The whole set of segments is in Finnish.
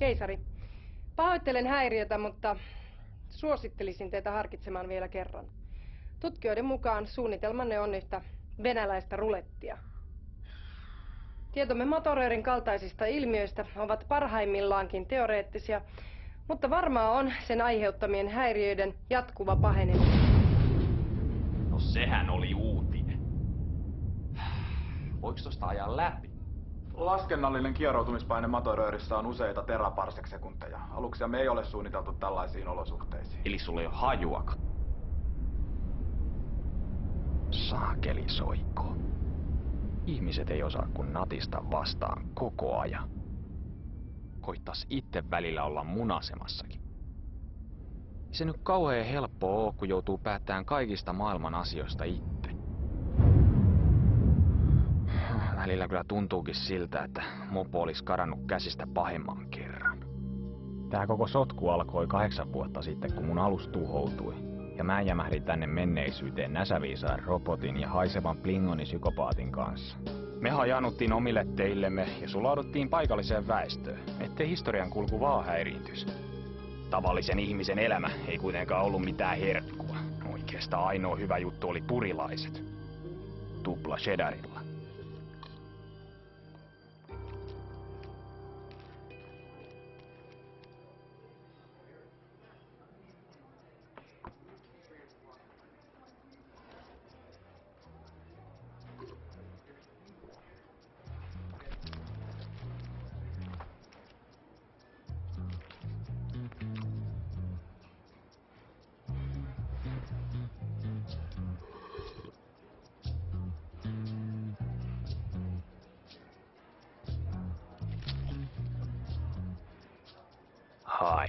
Keisari, pahoittelen häiriötä, mutta suosittelisin teitä harkitsemaan vielä kerran. Tutkijoiden mukaan suunnitelmanne on yhtä venäläistä rulettia. Tietomme motoröörin kaltaisista ilmiöistä ovat parhaimmillaankin teoreettisia, mutta varmaa on sen aiheuttamien häiriöiden jatkuva paheneminen. No sehän oli uutinen. Voiko tosta ajaa läpi? Laskennallinen kieroutumispaine motoröörissä on useita teraparsec-sekunteja. Aluksiamme ei ole suunniteltu tällaisiin olosuhteisiin. Eli sulla ei ole hajuakaan. Saakeli soikko. Ihmiset ei osaa kun natista vastaan koko ajan. Koittais itse välillä olla munasemassakin. Ei se nyt kauhean helppoa oo, kun joutuu päättämään kaikista maailman asioista itse. Välillä kyllä tuntuukin siltä, että mopo olisi karannut käsistä pahemman kerran. Tää koko sotku alkoi 8 vuotta sitten, kun mun alus tuhoutui. Ja mä jämähdin tänne menneisyyteen näsäviisaan robotin ja haisevan Klingoni-psykopaatin kanssa. Me hajanuttiin omille teillemme ja sulauduttiin paikalliseen väestöön, ettei historian kulku vaan häiriintyisi. Tavallisen ihmisen elämä ei kuitenkaan ollut mitään herkkua. Oikeastaan ainoa hyvä juttu oli purilaiset. Tupla cheddarilla. Hai.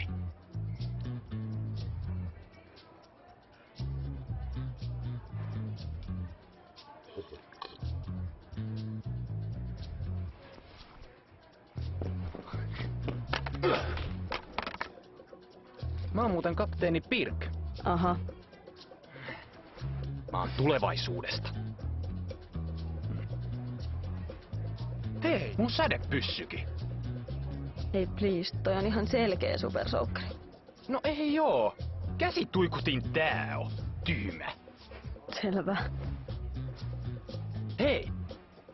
Mä oon muuten kapteeni Pirk. Aha. Mä oon tulevaisuudesta. Hei, mun sädepyssykin. Ei please, toi on ihan selkeä supersoukkari. No ei joo. Käsituikutin tää on. Tyhmä. Selvä. Hei,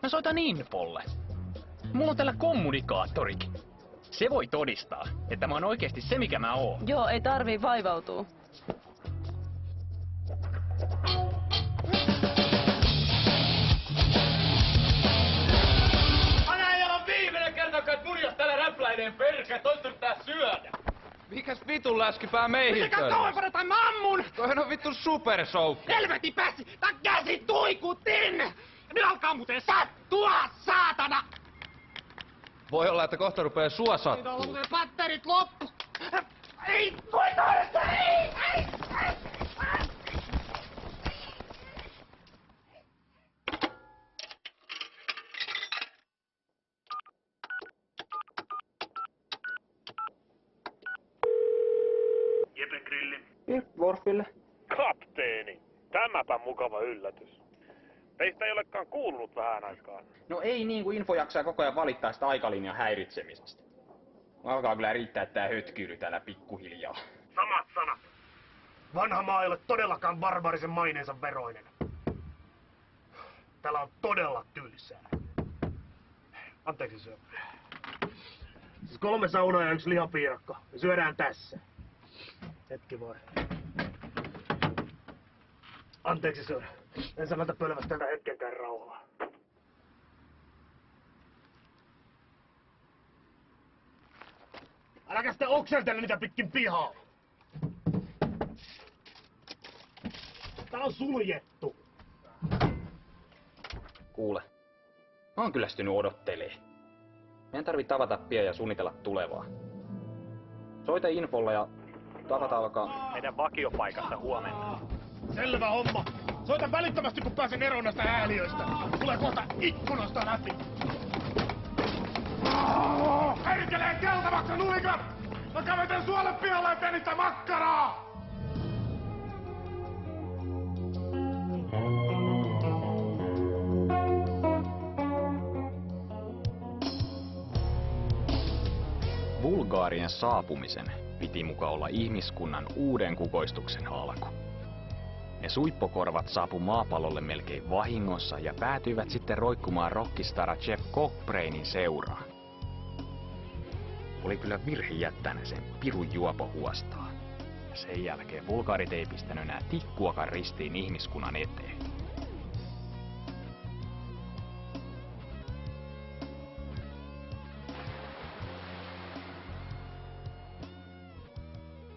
mä soitan infolle. Mulla on täällä kommunikaattorikin. Se voi todistaa, että mä oon oikeesti se mikä mä oon. Joo, ei tarvii vaivautua. Anajalla on viimeinen kerta, kun munjas täällä räpläineen perkä, toista pitää syödä. Mikäs vitun läskipää meihin Mitäkään kauempana tai mä ammun! Toihan on vittu supersoukki. Helvetin pääsi! Tää käsi tuikutin! Nyt alkaa muuten sattua, saatana! Voi olla, että kohta rupee sua Nyt on sattuu. muuten patterit loppu! Ei! Voi toista! Ei! Jeppe Grilli. Worfille. Kapteeni, tämäpä mukava yllätys. Teistä ei olekaan kuulunut vähän aikaan. No ei niin kuin info jaksaa koko ajan valittaa sitä aikalinjan häiritsemisestä. Alkaa kyllä riittää tää hötkyyly täällä pikkuhiljaa. Samat sanat. Vanha maa ei ole todellakaan barbaarisen maineensa veroinen. Täällä on todella tylsää. Anteeksi syö. Siis 3 saunaa ja 1 lihapiirakka. Me syödään tässä. Hetki voi. Anteeksi syö. En sanota pölvästellä hetkenkään rauhaa. Äläkä sitten okseltele niitä pitkin pihaa. Tää on suljettu. Kuule, mä oon kyllästynyt odottelee. Meidän tarvii tavata pian ja suunnitella tulevaa. Soita infolla ja tavata alkaa meidän vakiopaikassa huomenna. Selvä homma. Soita välittömästi kun pääsen eroon näistä hääliöistä. Tulee kohta ikkunasta läpi. Perkeleen keltavaksi nulikat! Mä käveten suolle pihalle ja teen niitä makkaraa! Bulgaarien saapumisen piti muka olla ihmiskunnan uuden kukoistuksen alku. Ne suippokorvat saapu maapallolle melkein vahingossa ja päätyivät sitten roikkumaan rockistara Jeff Cockbrainin seuraan. Oli kyllä virhe jättää ne sen pirun juopo huostaa. Ja sen jälkeen vulgaarit ei pistänyt enää tikkuakaan ristiin ihmiskunnan eteen.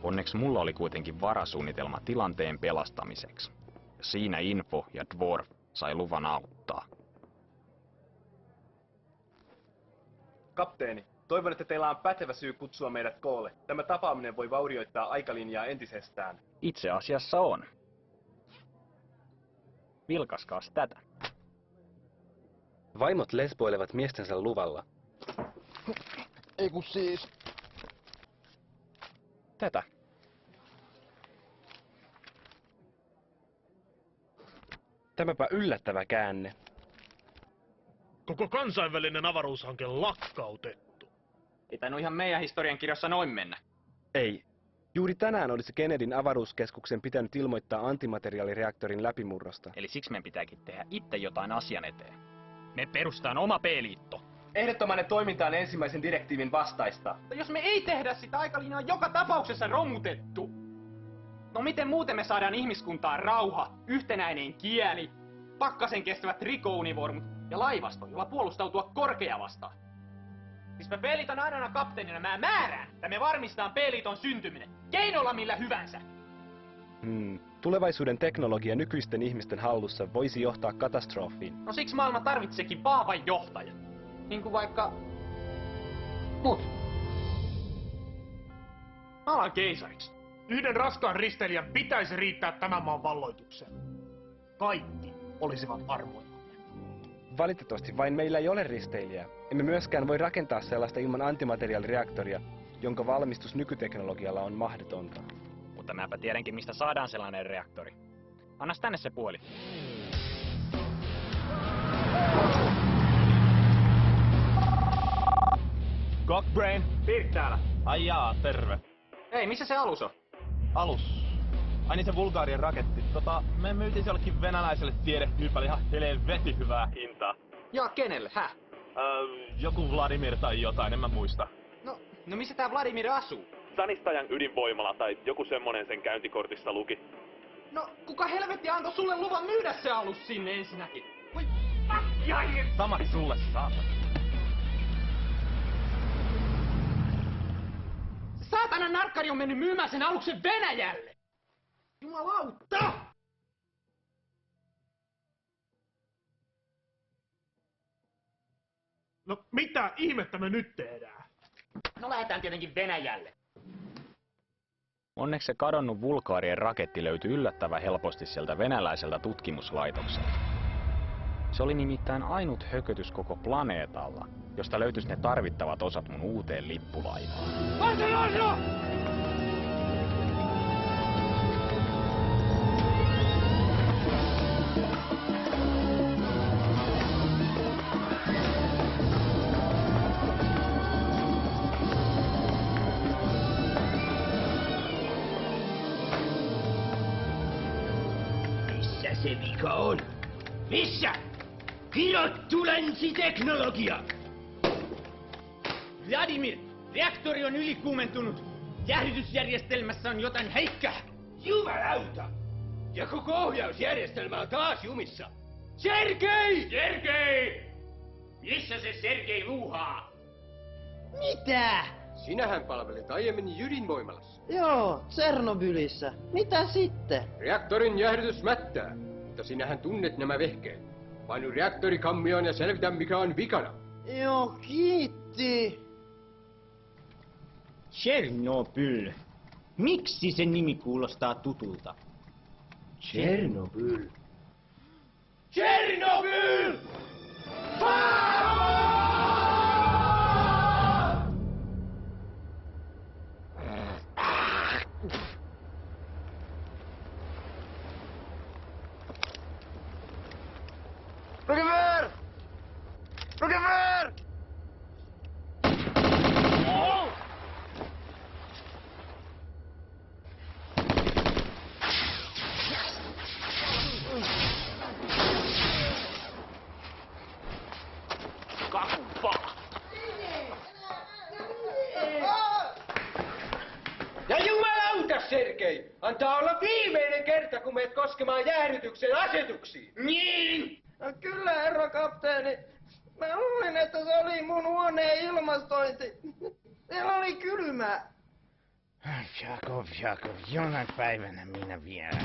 Onneksi mulla oli kuitenkin varasuunnitelma tilanteen pelastamiseksi. Siinä Info ja Dwarf sai luvan auttaa. Kapteeni, toivon, että teillä on pätevä syy kutsua meidät koolle. Tämä tapaaminen voi vaurioittaa aikalinjaa entisestään. Itse asiassa on. Vilkaskaas tätä. Vaimot lesboilevat miestensä luvalla. Ei kun siis... Tätä. Tämäpä yllättävä käänne. Koko kansainvälinen avaruushanke lakkautettu. Ei tainnut ihan meidän historiankirjassa noin mennä. Ei. Juuri tänään olisi Kennedyn avaruuskeskuksen pitänyt ilmoittaa antimateriaalireaktorin läpimurrosta. Eli siksi meidän pitääkin tehdä itse jotain asian eteen. Me perustaan oma P-liitto. Ehdottomainen toiminta on ensimmäisen direktiivin vastaista. Mutta jos me ei tehdä sitä, aikalinja on joka tapauksessa romutettu. No miten muuten me saadaan ihmiskuntaan rauha, yhtenäinen kieli, pakkasen kestävät trikounivormut ja laivasto, jolla puolustautua korkea vastaan? Siis mä P-liiton ainoana kapteenina mä määrään, että me varmistaan P-liiton syntyminen, keinolla millä hyvänsä. Tulevaisuuden teknologia nykyisten ihmisten hallussa voisi johtaa katastrofiin. No siksi maailma tarvitsekin vahvan johtajan. Niin kuin vaikka... mut. Mä alan keisariksi. Yhden raskaan risteilijän pitäisi riittää tämän maan valloitukseen. Kaikki olisivat armoilla. Valitettavasti vain meillä ei ole risteilijää. Emme myöskään voi rakentaa sellaista ilman antimateriaalireaktoria, jonka valmistus nykyteknologialla on mahdotonta. Mutta mäpä tiedänkin, mistä saadaan sellainen reaktori. Annas tänne se puoli. Cockbrain, Pirk täällä. ai jaa, terve. Ei, missä se alus on? Alus. Ai niin se Bulgaarien raketti. Me myytiin se jollekin venäläiselle tiedetyypälle ihan helvetin hyvää hintaa. Ja kenelle, häh? Joku Vladimir tai jotain, en mä muista. No missä tää Vladimir asuu? Sanistajan ydinvoimala tai joku semmonen sen käyntikortissa luki. No, kuka helvetti antoi sulle luvan myydä se alus sinne ensinnäkin? Voi Samaksi sulle, saatana. saatana narkkari on mennyt myymään sen aluksen Venäjälle! Jumalauta! No mitä ihmettä me nyt tehdään? No lähdetään tietenkin Venäjälle. Onneksi se kadonnut Bulgaarien raketti löytyi yllättävän helposti sieltä venäläiseltä tutkimuslaitokselta. Se oli nimittäin ainut hökötys koko planeetalla, josta löytyisi ne tarvittavat osat mun uuteen lippulaivaan. Missä se vika on? Missä? Kirottu länsiteknologia! Vladimir, reaktori on ylikuumentunut. Jäähdytysjärjestelmässä on jotain heikkää. Jumalauta! Ja koko ohjausjärjestelmä on taas jumissa. Sergei! Sergei! Missä se Sergei luuhaa? Mitä? Sinähän palvelit aiemmin ydinvoimalassa. Joo, Tsernobylissä. Mitä sitten? Reaktorin jäähdytys mättää, mutta sinähän tunnet nämä vehkeet. Painu reaktori kammioon ja selvitä mikä on vikana. Joo, kiitti. Tchernobyl. Miksi sen nimi kuulostaa tutulta? Tchernobyl. Tchernobyl! Rogever! Rogever! kerta, kun meet koskemaan jäähdytyksen asetuksiin. Niin! No kyllä, herra kapteeni. Mä luulin, että se oli mun huoneen ilmastointi. Siellä oli kylmää. Jakov, jonain päivänä minä vielä.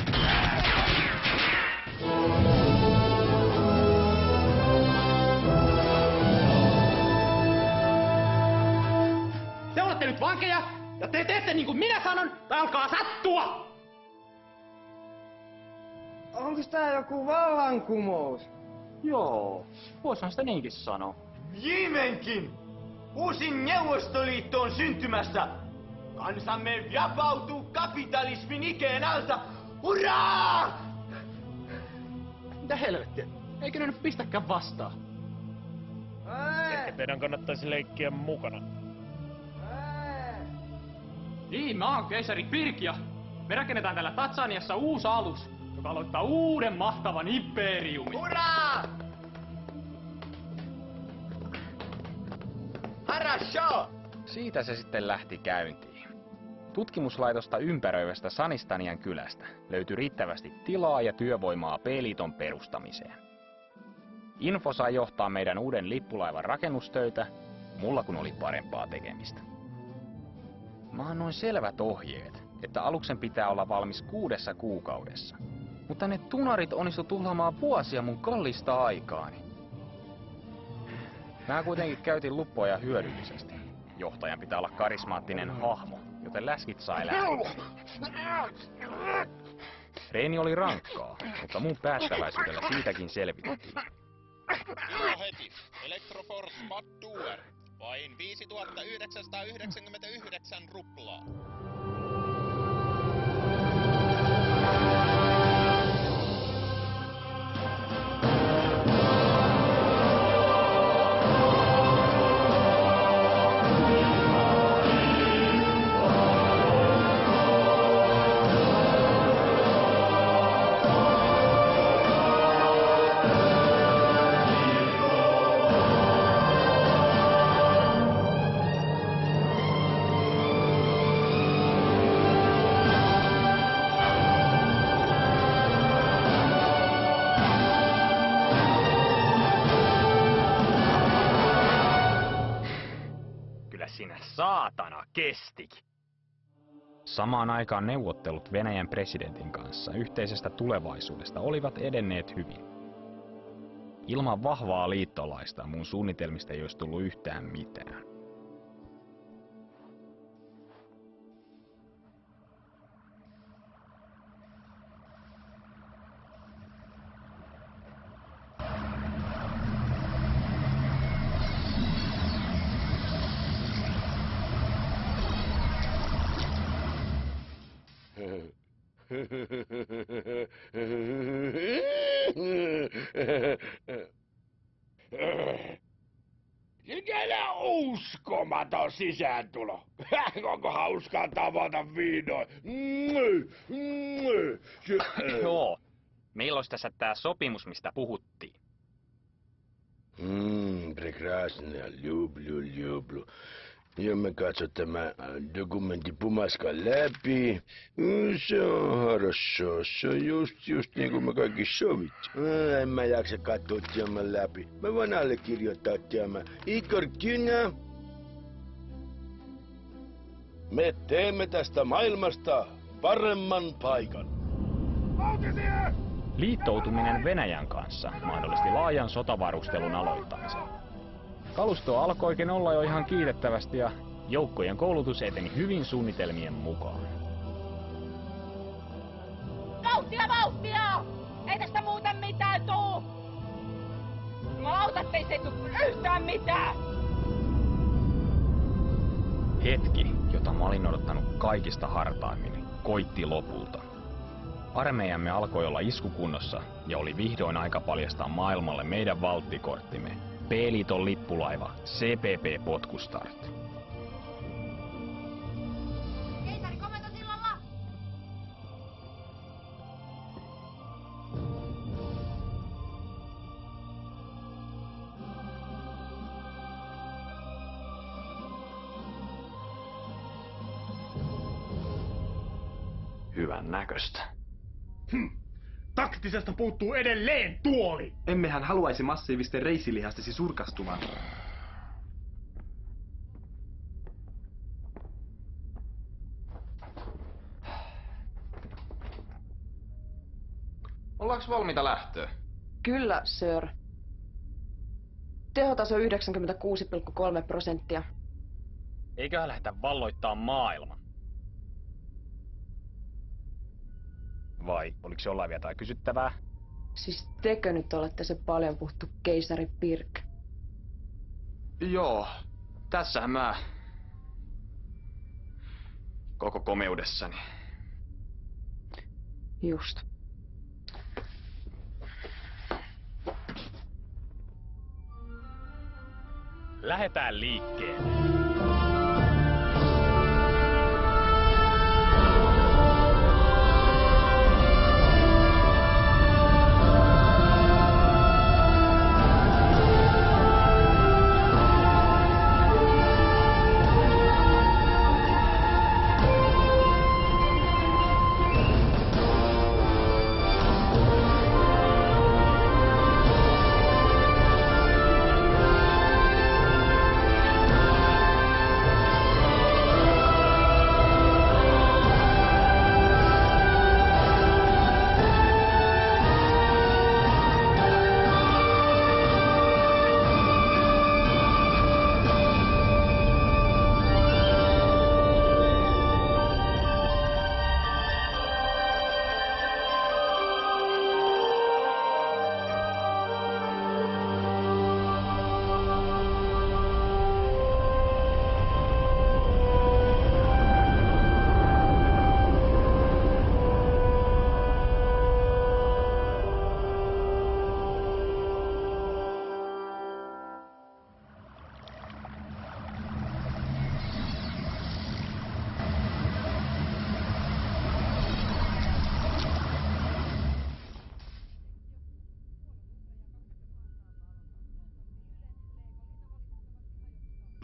Te olette nyt vankeja, ja te teette niin kuin minä sanon, tai alkaa sattua! Onko tää joku vallankumous? Joo, voisihan sitä niinkin sanoa. Viimeinkin! Uusi Neuvostoliitto on syntymässä! Kansamme vapautuu kapitalismin ikeen alta! Hurraa! Mitä helvettiä? Eikö ne nyt pistäkään vastaan? Ehkä teidän kannattaisi leikkiä mukana. Niin, mä oon keisari Pirkia. Me rakennetaan täällä Tatsaniassa uusi alus, joka aloittaa uuden mahtavan imperiumin. Hurraa! Harasho! Siitä se sitten lähti käyntiin. Tutkimuslaitosta ympäröivästä Sanistanian kylästä löytyi riittävästi tilaa ja työvoimaa P-liiton perustamiseen. Info sai johtaa meidän uuden lippulaivan rakennustöitä, mulla kun oli parempaa tekemistä. Mä annoin selvät ohjeet, että aluksen pitää olla valmis 6 kuukaudessa. Mutta ne tunarit onnistu tuhlaamaan vuosia mun kallista aikaani. Mä kuitenkin käytin luppoja hyödyllisesti. Johtajan pitää olla karismaattinen hahmo, joten läskit sai lähteä. Treeni oli rankkaa, mutta mun päättäväisyydellä siitäkin selvittiin. Joo heti. Electroforce Badduer. Vain 5999 ruplaa. Sinä saatana kestikin. Samaan aikaan neuvottelut Venäjän presidentin kanssa yhteisestä tulevaisuudesta olivat edenneet hyvin. Ilman vahvaa liittolaista mun suunnitelmista ei olisi tullut yhtään mitään. Sikällä uskomaton sisääntulo. Onko hauskaa tavata vihdoin? Joo. Milloin tässä tää sopimus, mistä puhuttiin? Прекрасно, люблю. Ja me katso tämä dokumentti pumaskan läpi. Se on хорошо. Se on just niin kuin me kaikki sovittiin. En mä jaksa katsoa tämän läpi. Mä voin allekirjoittaa tämän. Igor Kynä. Me teemme tästä maailmasta paremman paikan. Liittoutuminen Venäjän kanssa mahdollisti laajan sotavarustelun aloittamisen. Kalusto alkoikin olla jo ihan kiitettävästi ja joukkojen koulutus eteni hyvin suunnitelmien mukaan. Vauhtia! Ei tästä muuten mitään tuu! Lautat, ei se tuu yhtään mitään! Hetki, jota mä olin odottanut kaikista hartaimmin, koitti lopulta. Armeijamme alkoi olla iskukunnossa ja oli vihdoin aika paljastaa maailmalle meidän valttikorttimme. P-liiton lippulaiva CPP Potkustart. Keisari komentosillalla! Hyvän näköistä. Taktisesta puuttuu edelleen tuoli! Emmehän haluaisi massiivisten reisilihastesi surkastumaan. Ollaanko valmiita lähtöön? Kyllä, sir. Tehotaso 96,3%. Eiköhän lähdetä valloittaa maailman. Vai oliko jollain vielä jotain kysyttävää? Siis tekö nyt olette se paljon puhuttu keisari Pirk? Joo, tässähän mä koko komeudessani. Just. Lähetään liikkeelle.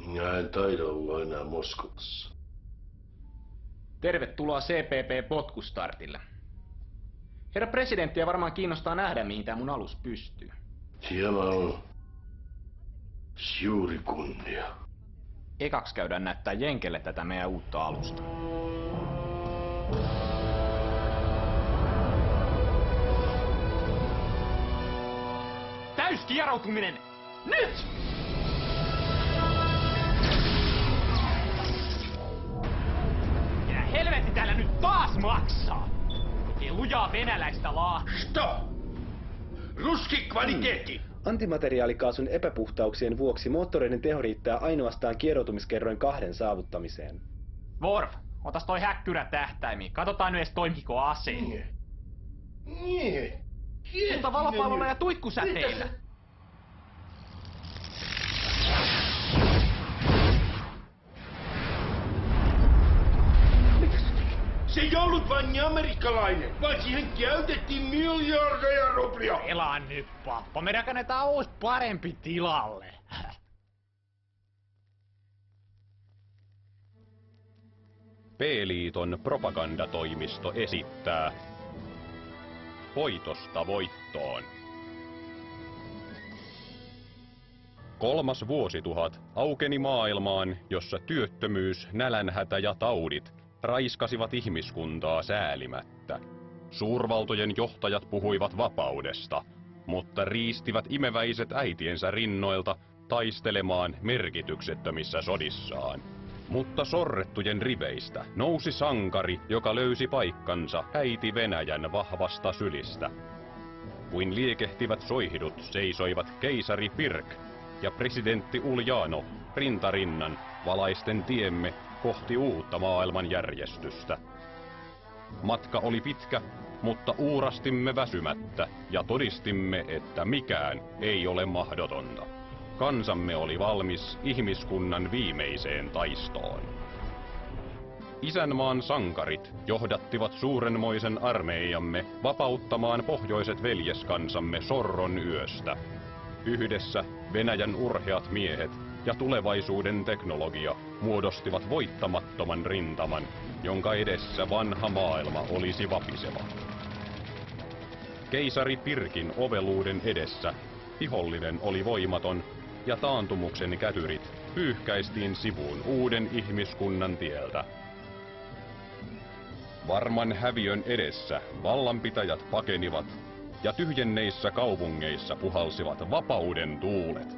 Minä en taida olla enää Moskovassa. Tervetuloa CPP-potkustartille. Herra presidenttiä varmaan kiinnostaa nähdä, mihin tää mun alus pystyy. Siellä on suuri kunnia. Ekaks käydään näyttää Jenkelle tätä meidän uutta alusta. Täyskieroutuminen! Nyt! Ja helvetti täällä nyt taas maksaa! Ei lujaa venäläistä Stop! Ruski kvaliteetti! Antimateriaalikaasun epäpuhtauksien vuoksi moottoreiden teho riittää ainoastaan kieroutumiskerroin 2 saavuttamiseen. Worf, otas toi häkkyrä tähtäimiin. Katsotaan nyt edes toimiko aseet. Mutta valopallolla ja tuikkusäteillä. Se ei ollut vain amerikkalainen, vaan siihen käytettiin miljardeja ruplia. Elaa nyt, pappa. Me rakennetaan uusi parempi tilalle. P-liiton propagandatoimisto esittää Voitosta voittoon. 3. vuosituhat aukeni maailmaan, jossa työttömyys, nälänhätä ja taudit raiskasivat ihmiskuntaa säälimättä. Suurvaltojen johtajat puhuivat vapaudesta, mutta riistivät imeväiset äitiensä rinnoilta taistelemaan merkityksettömissä sodissaan. Mutta sorrettujen riveistä nousi sankari, joka löysi paikkansa äiti Venäjän vahvasta sylistä. Kuin liekehtivät soihdut seisoivat keisari Pirk ja presidentti Uljanov rintarinnan valaisten tiemme kohti uutta maailmanjärjestystä. Matka oli pitkä, mutta uurastimme väsymättä ja todistimme, että mikään ei ole mahdotonta. Kansamme oli valmis ihmiskunnan viimeiseen taistoon. Isänmaan sankarit johdattivat suurenmoisen armeijamme vapauttamaan pohjoiset veljeskansamme sorron yöstä. Yhdessä Venäjän urheat miehet ja tulevaisuuden teknologia muodostivat voittamattoman rintaman, jonka edessä vanha maailma olisi vapiseva. Keisari Pirkin oveluuden edessä vihollinen oli voimaton ja taantumuksen kätyrit pyyhkäistiin sivuun uuden ihmiskunnan tieltä. Varman häviön edessä vallanpitäjät pakenivat ja tyhjenneissä kaupungeissa puhalsivat vapauden tuulet.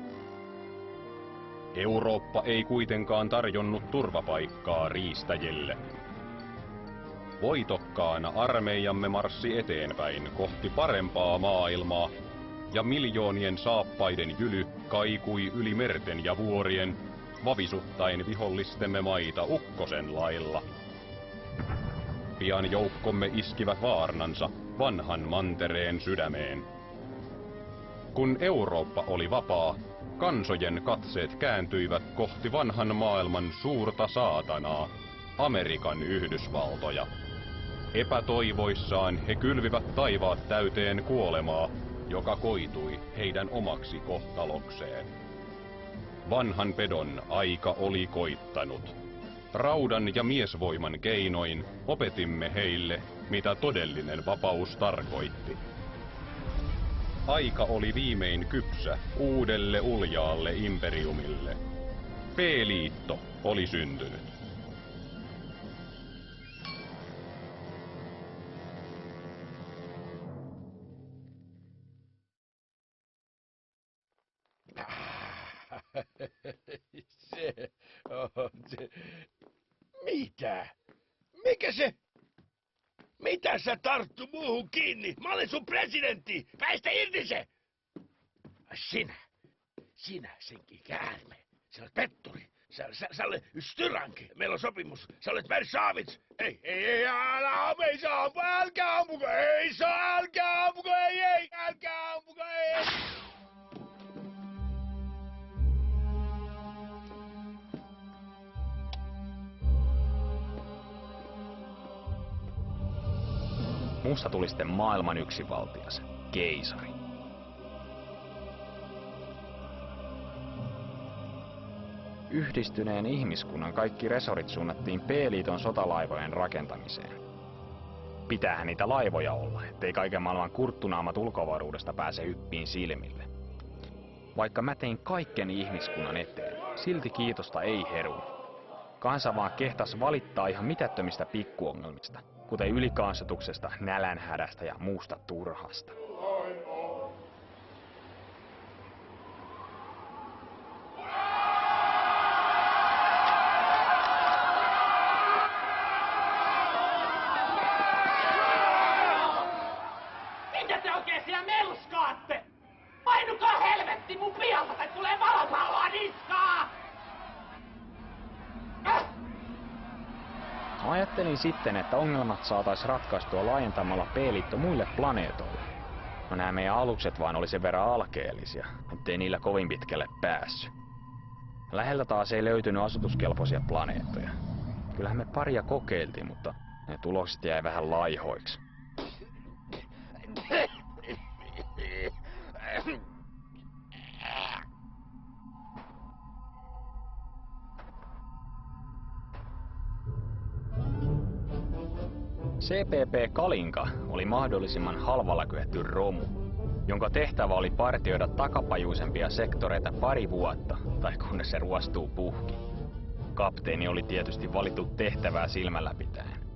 Eurooppa ei kuitenkaan tarjonnut turvapaikkaa riistäjille. Voitokkaana armeijamme marssi eteenpäin kohti parempaa maailmaa, ja miljoonien saappaiden jyly kaikui yli merten ja vuorien, vavisuttaen vihollistemme maita ukkosen lailla. Pian joukkomme iskivät vaarnansa vanhan mantereen sydämeen. Kun Eurooppa oli vapaa, kansojen katseet kääntyivät kohti vanhan maailman suurta saatanaa, Amerikan Yhdysvaltoja. Epätoivoissaan he kylvivät taivaat täyteen kuolemaa, joka koitui heidän omaksi kohtalokseen. Vanhan pedon aika oli koittanut. Raudan ja miesvoiman keinoin opetimme heille, mitä todellinen vapaus tarkoitti. Aika oli viimein kypsä uudelle uljaalle imperiumille. P-liitto oli syntynyt. Se on se. Mitä? Mikä se? Mitä sä tarttu muuhun kiinni? Mä olen sun presidentti! Päästä irti se! Sinä senkin käärme. Sä olet petturi. Sä olet styranki. Meillä on sopimus. Sä olet Versavits. Ei, älä ampuko, älkää ampuko, ei saa, älkää ampuko, ei, älkää ampuko, ei. Musta tuli sitten maailman yksinvaltias, keisari. Yhdistyneen ihmiskunnan kaikki resorit suunnattiin P-liiton sotalaivojen rakentamiseen. Pitäähän niitä laivoja olla, ettei kaiken maailman kurttunaamat ulkoavaruudesta pääse hyppiin silmille. Vaikka mä tein kaiken ihmiskunnan eteen, silti kiitosta ei herunut. Kansa vaan kehtas valittaa ihan mitättömistä pikkuongelmista, kuten ylikansotuksesta, nälänhädästä ja muusta turhasta. Mitä te oikein siellä melskaatte? Painukaa helvetti mun pialta tai tulee valopalloa niskaan! Ajattelin sitten, että ongelmat saataisiin ratkaistua laajentamalla P-liitto muille planeetoille. No nämä meidän alukset vaan oli sen verran alkeellisia, ettei niillä kovin pitkälle päässyt. Lähellä taas ei löytynyt asutuskelpoisia planeettoja. Kyllähän me paria kokeiltiin, mutta ne tulokset jäi vähän laihoiksi. CPP Kalinka oli mahdollisimman halvalla kyetty romu, jonka tehtävä oli partioida takapajuisempia sektoreita pari vuotta, tai kunnes se ruostuu puhki. Kapteeni oli tietysti valittu tehtävää silmällä pitäen.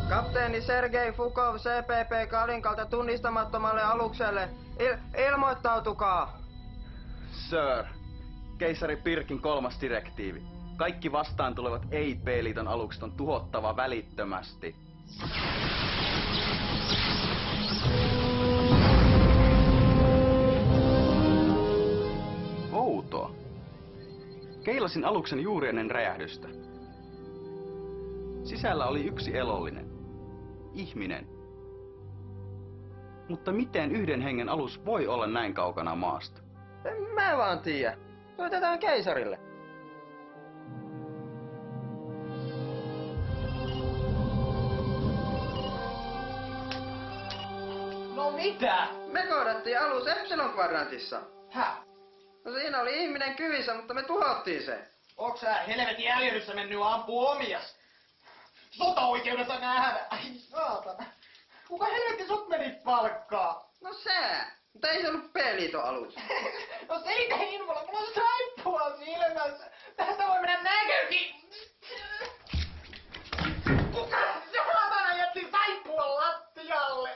Kapteeni Sergei Fukov CPP Kalinkalta tunnistamattomalle alukselle. Ilmoittautukaa! Sir, keisari Pirkin 3. direktiivi. Kaikki vastaan tulevat ei-P-liiton alukset on tuhottava välittömästi. Outoa. Keilasin aluksen juuri ennen räjähdystä. Sisällä oli yksi elollinen. Ihminen. Mutta miten yhden hengen alus voi olla näin kaukana maasta? En mä vaan tiedä. Soitetaan keisarille. No mitä? Me kohdattiin alus Epsilon-kvadrantissa. Häh? No siinä oli ihminen kyvissä, mutta me tuhottiin se. Onks sä helvetin äljyryssä mennyt ampuu omias? Sota-oikeudessa nähdä. Ai saatana. Kuka helvetti sut meni palkkaa? No sä. Mutta ei se ollut P-liiton alus. No selitä infolla, mulla on saippua silmässä. Tästä voi mennä näkökin. Kuka saatana jätti saippua lattialle?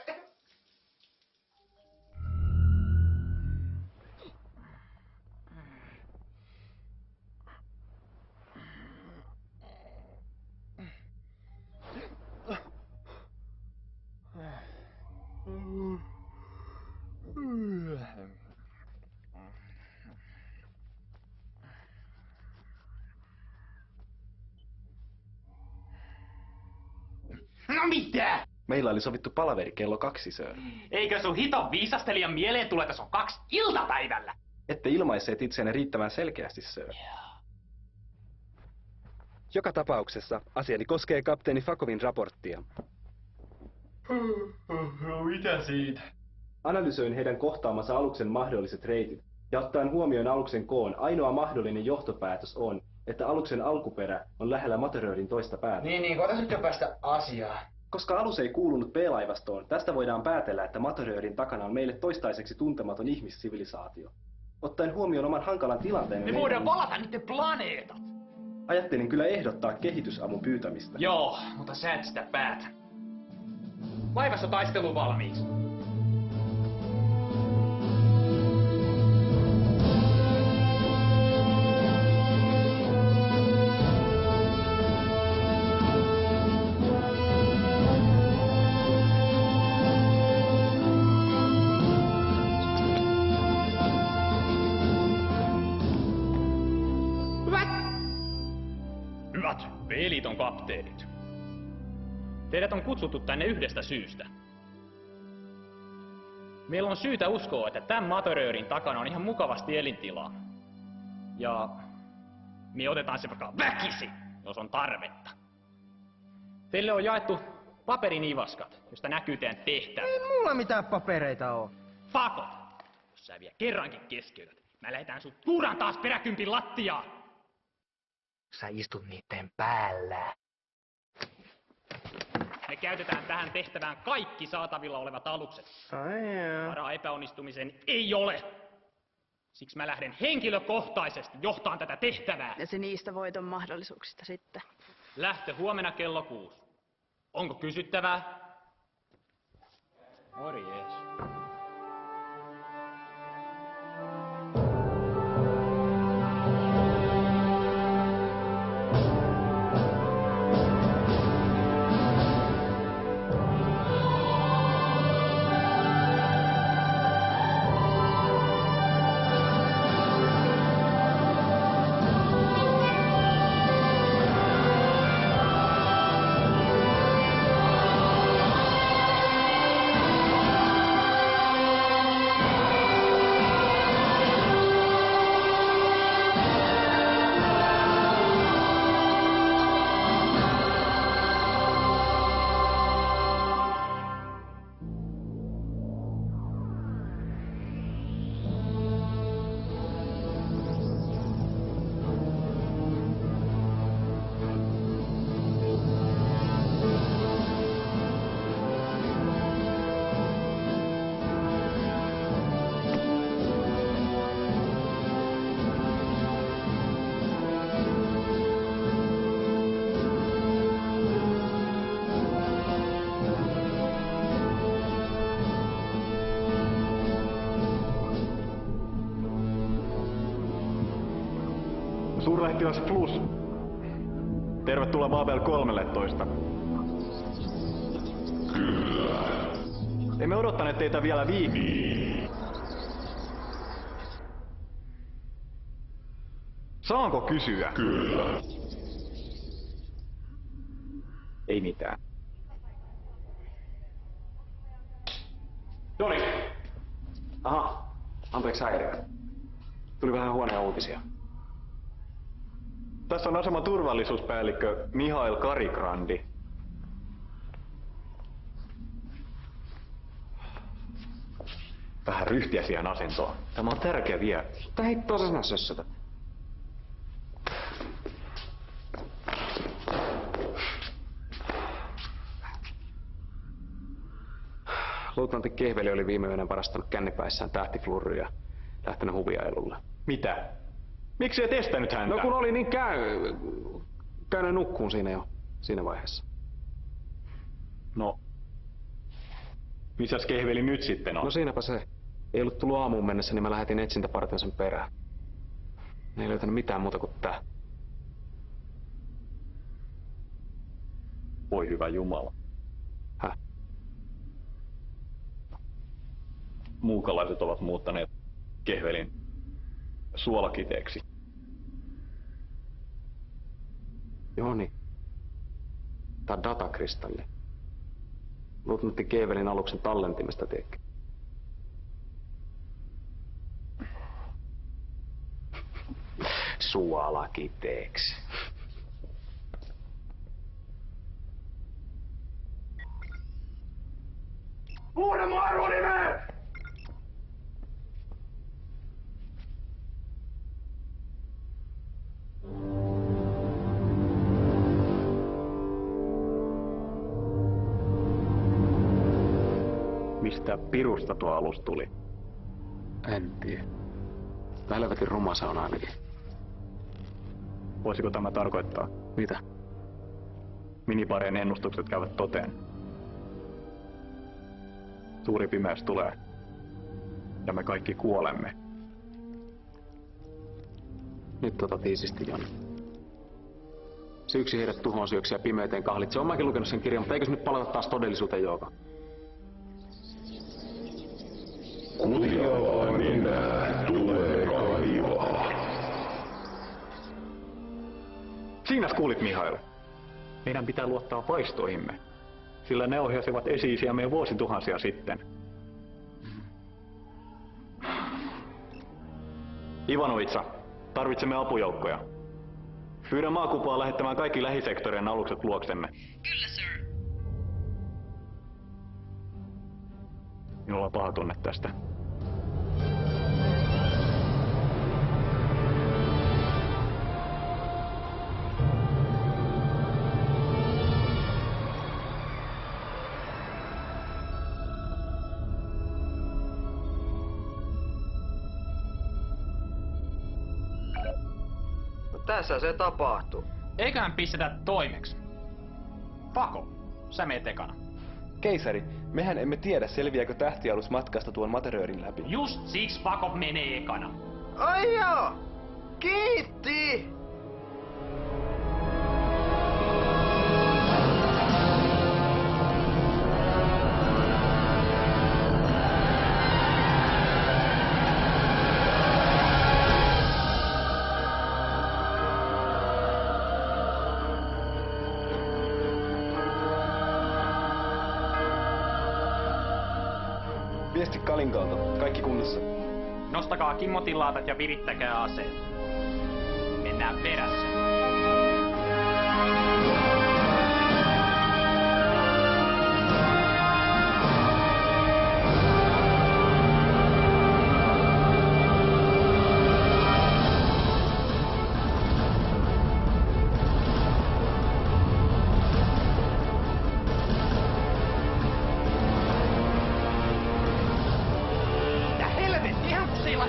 No mitä? Meillä oli sovittu palaveri kello 2, sir. Eikö sun hiton viisastelijan mieleen tule, että se on 2 iltapäivällä? Ette ilmaisseet itseänne riittävän selkeästi, sir. Joka tapauksessa asiani koskee kapteeni Fakovin raporttia. No mitä siitä? Analysoin heidän kohtaamansa aluksen mahdolliset reitit, ja ottaen huomioon aluksen koon, ainoa mahdollinen johtopäätös on, että aluksen alkuperä on lähellä Materöörin toista päätä. Niin, koitais nyt jo päästä asiaan. Koska alus ei kuulunut B-laivastoon, tästä voidaan päätellä, että Materöörin takana on meille toistaiseksi tuntematon ihmissivilisaatio. Ottaen huomioon oman hankalan tilanteen... Me voidaan valata niiden planeetat! Ajattelin kyllä ehdottaa kehitysavun pyytämistä. Joo, mutta sä et sitä päätä. Laivassa taistelu valmiiksi. Hyvät B-liiton kapteenit. Teidät on kutsuttu tänne yhdestä syystä. Meillä on syytä uskoa, että tämän Materöörin takana on ihan mukavasti elintilaa. Ja me otetaan se vaikka väkisi, jos on tarvetta. Teille on jaettu paperinivaskat, josta näkyy teidän tehtävä. Ei mulla mitään papereita oo. Fakot! Jos sä vielä kerrankin keskeytät, mä lähetään sut tuuran taas peräkympin lattiaan. Sä istut niitten päällä. Me käytetään tähän tehtävään kaikki saatavilla olevat alukset. Varaa epäonnistumiseen ei ole. Siksi mä lähden henkilökohtaisesti johtaan tätä tehtävää. Ja se niistä voiton mahdollisuuksista sitten. Lähtö huomenna kello 6. Onko kysyttävää? Morjes. Suurlähettiläs Plus. Tervetuloa Babel 13. Kyllä. Emme odottaneet teitä vielä viikkoa. Saanko kysyä? Kyllä. Ei mitään. Joni! Aha, anteeksi häiriö. Tuli vähän huonoja uutisia. Tässä on aseman turvallisuuspäällikkö Mihail Karigrandi. ryhtiä siihen asentoon. Tämä on tärkeä vieras. Mutta hei tosena sössötä. Luutnantti Kehveli oli viime yönä varastanut kännipäissään tähtifluoria ja lähtenyt huviailulle. Mitä? Miksi et estänyt häntä? No kun oli niin käynyt nukkuun siinä vaiheessa. No, missäs Kehveli nyt sitten on? No siinäpä se. Ei ollut tullut aamuun mennessä, niin mä lähetin etsintäpartion sen perään. Ne ei löytänyt mitään muuta kuin tää. Voi hyvä Jumala. Häh? Muukalaiset ovat muuttaneet Kehvelin suolakiteeksi. Joo niin. Tää on datakristalli. Luutnantti Kehvelin aluksen tallentimesta, tiedätkö? Suolakiteeksi. Huuda mun arvonimeen! Mistä pirusta tuo alus tuli? En tiedä. Helvetin ruma se on ainakin. Voisiko tämä tarkoittaa? Mitä? Minibarien ennustukset käyvät toteen. Suuri pimeys tulee. Ja me kaikki kuolemme. Nyt tiisisti, Joni. Se yksi heidät tuhoon syöksi ja pimeyteen kahlitse. Olen mäkin lukenut sen kirjan, mutta eikös nyt palata taas todellisuuteen, Jouko? Kuljaa enää tulee kaivaa. Siinäs kuulit, Mihail. Meidän pitää luottaa vaistoihimme, sillä ne ohjasivat esi-isiämme vuosituhansia sitten. Ivanovitsa, tarvitsemme apujoukkoja. Pyydän maakupaa lähettämään kaikki lähisektorien alukset luoksemme. Kyllä, sir. Minulla on paha tunne tästä. Tässä se tapahtuu. Eiköhän pistetä toimeksi. Pako, sä meet ekana. Keisari, mehän emme tiedä, selviääkö tähtialus matkasta tuon Materöörin läpi. Just siksi Pakov menee ekana. Ai joo! Kiitti! Viesti Kalinkalta. Kaikki kunnossa. Nostakaa kimmotilaatat ja virittäkää aseet. Mennään perässä.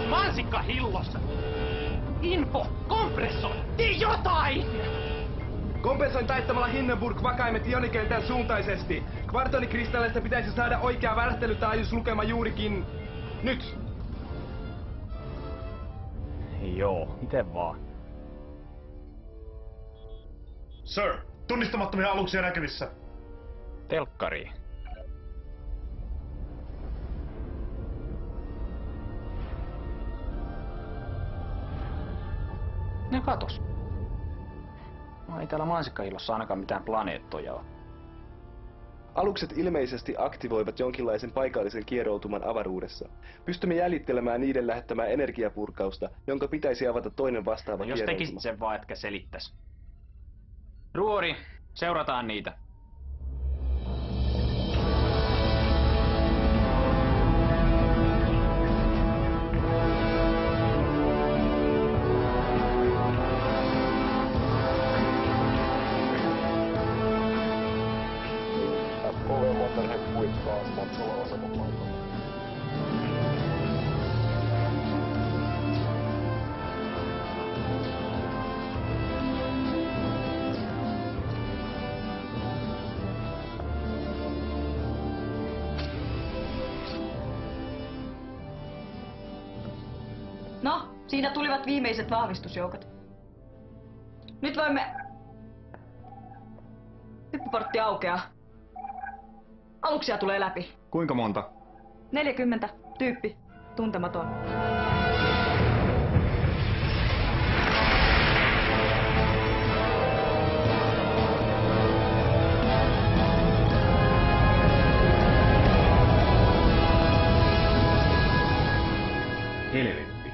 Mansikka hillossa! Info! Kompressoi! Tee jotain! Kompensoin taittamalla Hindenburg vakaimet ionikentän suuntaisesti. Kvartonikristalleista pitäisi saada oikea värähtelytaajuuslukema juurikin nyt. Joo, miten vaan. Sir, tunnistamattomia aluksia näkyvissä. Telkkari. Ne katos. No ei täällä Mansikkahillossa ainakaan mitään planeettoja ole. Alukset ilmeisesti aktivoivat jonkinlaisen paikallisen kieroutuman avaruudessa. Pystymme jäljittelemään niiden lähettämää energiapurkausta, jonka pitäisi avata toinen vastaava Jos kieroutuma. tekisit sen vaan, etkä selittäis. Ruori, seurataan niitä. matkalla asemapaikalle. No, siinä tulivat viimeiset vahvistusjoukot. Nyt voimme... Hyppyportti aukeaa. Aluksia tulee läpi. Kuinka monta? 40. Tyyppi. Tuntematon. Helvetti.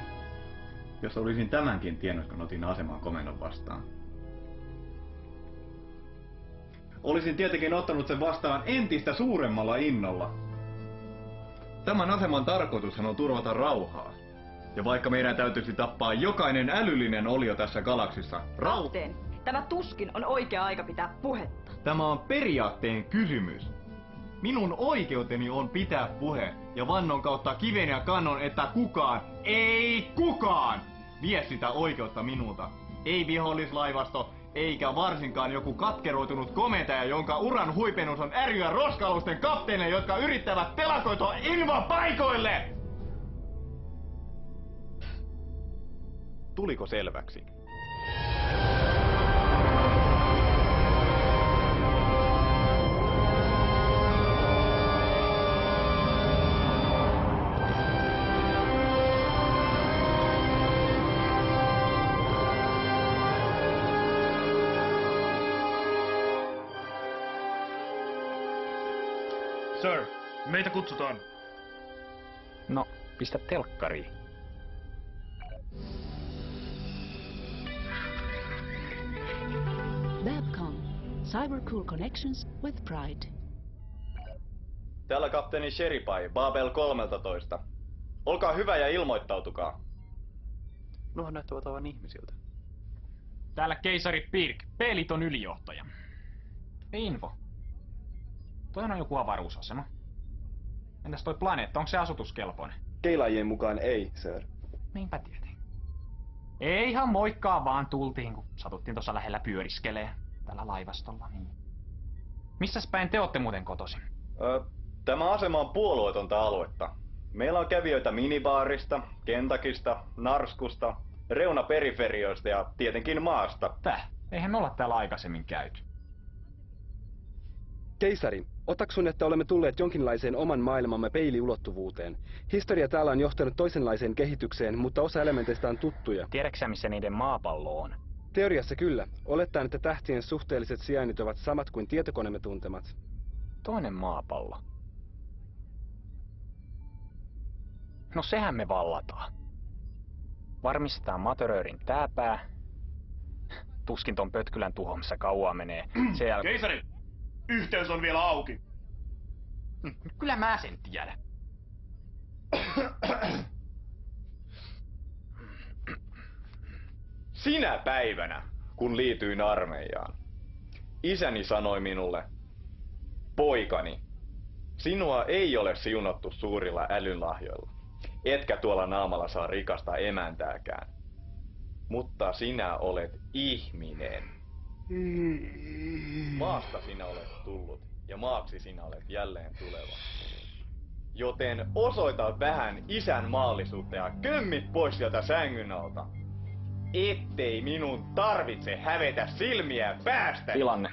Jos olisin tämänkin tiennyt, kun otin aseman komennon vastaan. Olisin tietenkin ottanut sen vastaan entistä suuremmalla innolla. Tämän aseman tarkoitushan on turvata rauhaa. Ja vaikka meidän täytyisi tappaa jokainen älyllinen olio tässä galaksissa, Kapteeni, tämä tuskin on oikea aika pitää puhetta. Tämä on periaatteen kysymys. Minun oikeuteni on pitää puhe ja vannon kautta kiven ja kannon, että kukaan, ei kukaan, vie sitä oikeutta minulta. Ei vihollislaivasto, eikä varsinkaan joku katkeroitunut komentaja, jonka uran huipennus on ärjyä roskalusten kapteeneja, jotka yrittävät telakoitua invapaikoille! Tuliko selväksi? Sir, meitä kutsutaan. No, pistä telkkariin. Babcom. Cybercool connections with pride. Täällä kapteeni Sheripai, Babel 13. Olkaa hyvä ja ilmoittautukaa. Nuohan näyttävät aivan ihmisiltä. Täällä keisari Pirk, P-liiton ylijohtaja. Info. Toi on joku avaruusasema. Entäs toi planeetta, onko se asutuskelpoinen? Keilajien mukaan ei, sir. Niinpä tietenkin. Ei ihan moikkaa vaan tultiin, kun satuttiin tuossa lähellä pyöriskelee tällä laivastolla. Niin. Missäs päin te ootte muuten kotoisin? Tämä asema on puolueetonta aluetta. Meillä on kävijöitä minibaarista, Kentakista, Narskusta, reunaperiferioista ja tietenkin maasta. Täh? Eihän me olla täällä aikaisemmin käyty. Keisari, otaksun, että olemme tulleet jonkinlaiseen oman maailmamme peiliulottuvuuteen. Historia täällä on johtanut toisenlaiseen kehitykseen, mutta osa elementeistä on tuttuja. Tiedätkö missä niiden maapallo on? Teoriassa kyllä. Olettaen, että tähtien suhteelliset sijainnit ovat samat kuin tietokoneemme tuntemat. Toinen maapallo. No sehän me vallataan. Varmistetaan Materörin tääpää. Tuskin ton pötkylän tuhoamassa kauaa menee. Keisari! Yhteys on vielä auki. Kyllä mä sen tiedän. Sinä päivänä, kun liityin armeijaan, isäni sanoi minulle, poikani, sinua ei ole siunattu suurilla älynlahjoilla, etkä tuolla naamalla saa rikasta emäntääkään, mutta sinä olet ihminen. Maasta sinä olet tullut ja maaksi sinä olet jälleen tuleva. Joten osoita vähän isän maallisuutta ja kömmit pois sieltä sängyn alta. Ettei minun tarvitse hävetä silmiä päästä. Tilanne.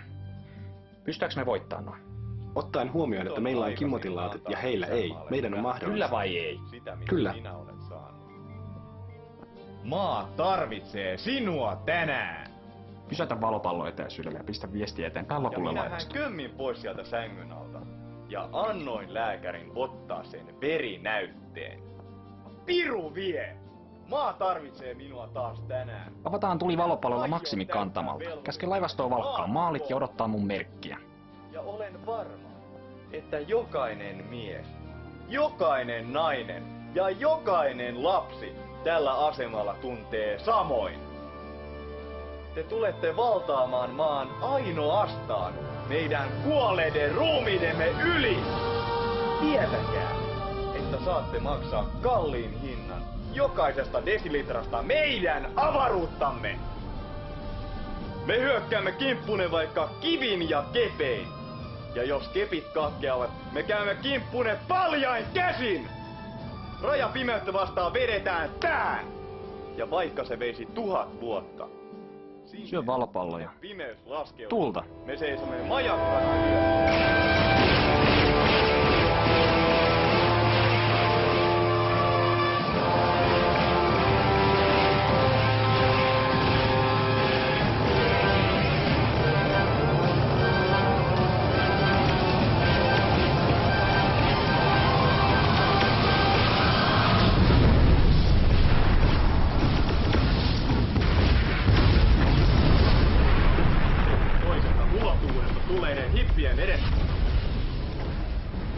Pystytäänkö me voittaa noin? Ottaen huomioon, että meillä on kimmotilaatit ja heillä ei, meidän on mahdollista. Kyllä vai ei? Kyllä. Maa tarvitsee sinua tänään. Pysäytä valopallo etäisyydellä ja pistä viestiä eteenpäin lopulle ja laivasta. minähän kömmin pois sieltä sängyn alta. Ja annoin lääkärin ottaa sen verinäytteen. Piru vie! Maa tarvitsee minua taas tänään. Avataan tuli valopallolla Maksimi kantamalta. Käske laivastoa valkkaa maalit ja odottaa mun merkkiä. Ja olen varma, että jokainen mies, jokainen nainen ja jokainen lapsi tällä asemalla tuntee samoin. Te tulette valtaamaan maan ainoastaan meidän kuolleiden ruumiidemme yli. tietäkää, että saatte maksaa kalliin hinnan jokaisesta desilitrasta meidän avaruuttamme. Me hyökkäämme kimppunne vaikka kivin ja kepein. Ja jos kepit katkeavat, me käymme kimppunne paljain käsin. Rajapimeyttä vastaan vedetään tään. Ja vaikka se veisi 1000 vuotta. Syö valopalloja. Pimeys laskeutuu. Tulta. Me seisomme majakkana yössä.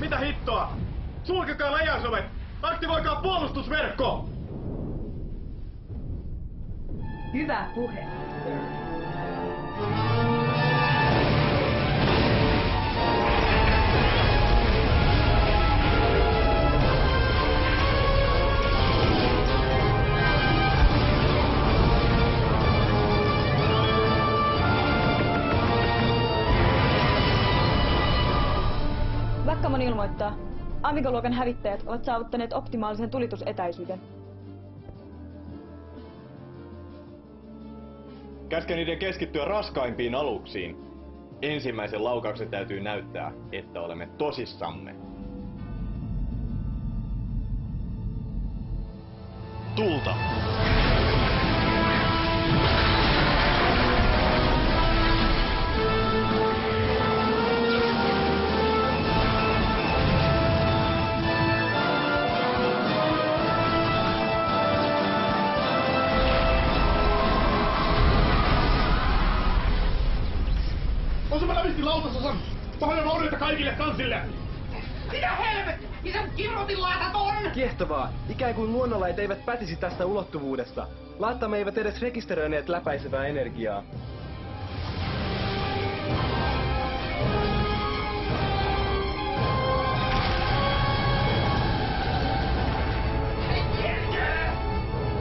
Mitä hittoa? Sulkekaa läjäsovet! Aktivoikaa puolustusverkko! Hyvä puhe. Backamon ilmoittaa. Amiga-luokan hävittäjät ovat saavuttaneet optimaalisen tulitusetäisyyden. Käske niiden keskittyä raskaimpiin aluksiin. Ensimmäisen laukauksen täytyy näyttää, että olemme tosissamme. Tulta! Osuma lävisti lautasosan! Paljon vaurioita kaikille kansille! Mitä helvetti? Mitä kirrotinlaatat on? Kiehtovaa! Ikään kuin luonnonlait eivät pätisi tästä ulottuvuudesta. Laattamme eivät edes rekisteröineet läpäisevää energiaa.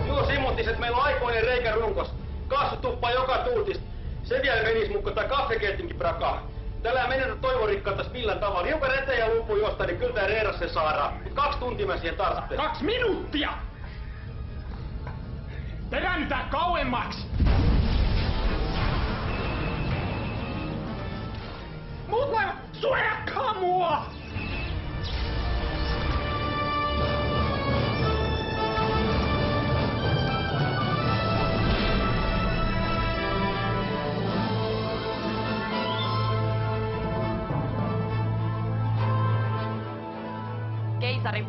Joo, simuttiset, meillä on aikoinen reikä runkos. Kaasu tuppaa joka tuutista. Se vielä menis mukko tai kaffekettinkin prakaa. Tällä menetä toivorikkaattas millään tavalla. Hiukan eteen ja lupu jostain, niin kyllä tää reiras se saadaan. 2 tuntia mä siihen tarvitsen. 2 minuuttia! Peräännytään kauemmaksi! Muut laivat, suojakkaa mua! Keisari,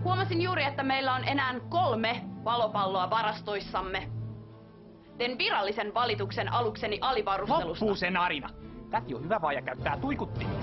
huomasin juuri, että meillä on enää 3 valopalloa varastoissamme. Teen virallisen valituksen alukseni alivarustelusta. Loppuu se narina. Täti on hyvä vaaja käyttää tuikuttimia.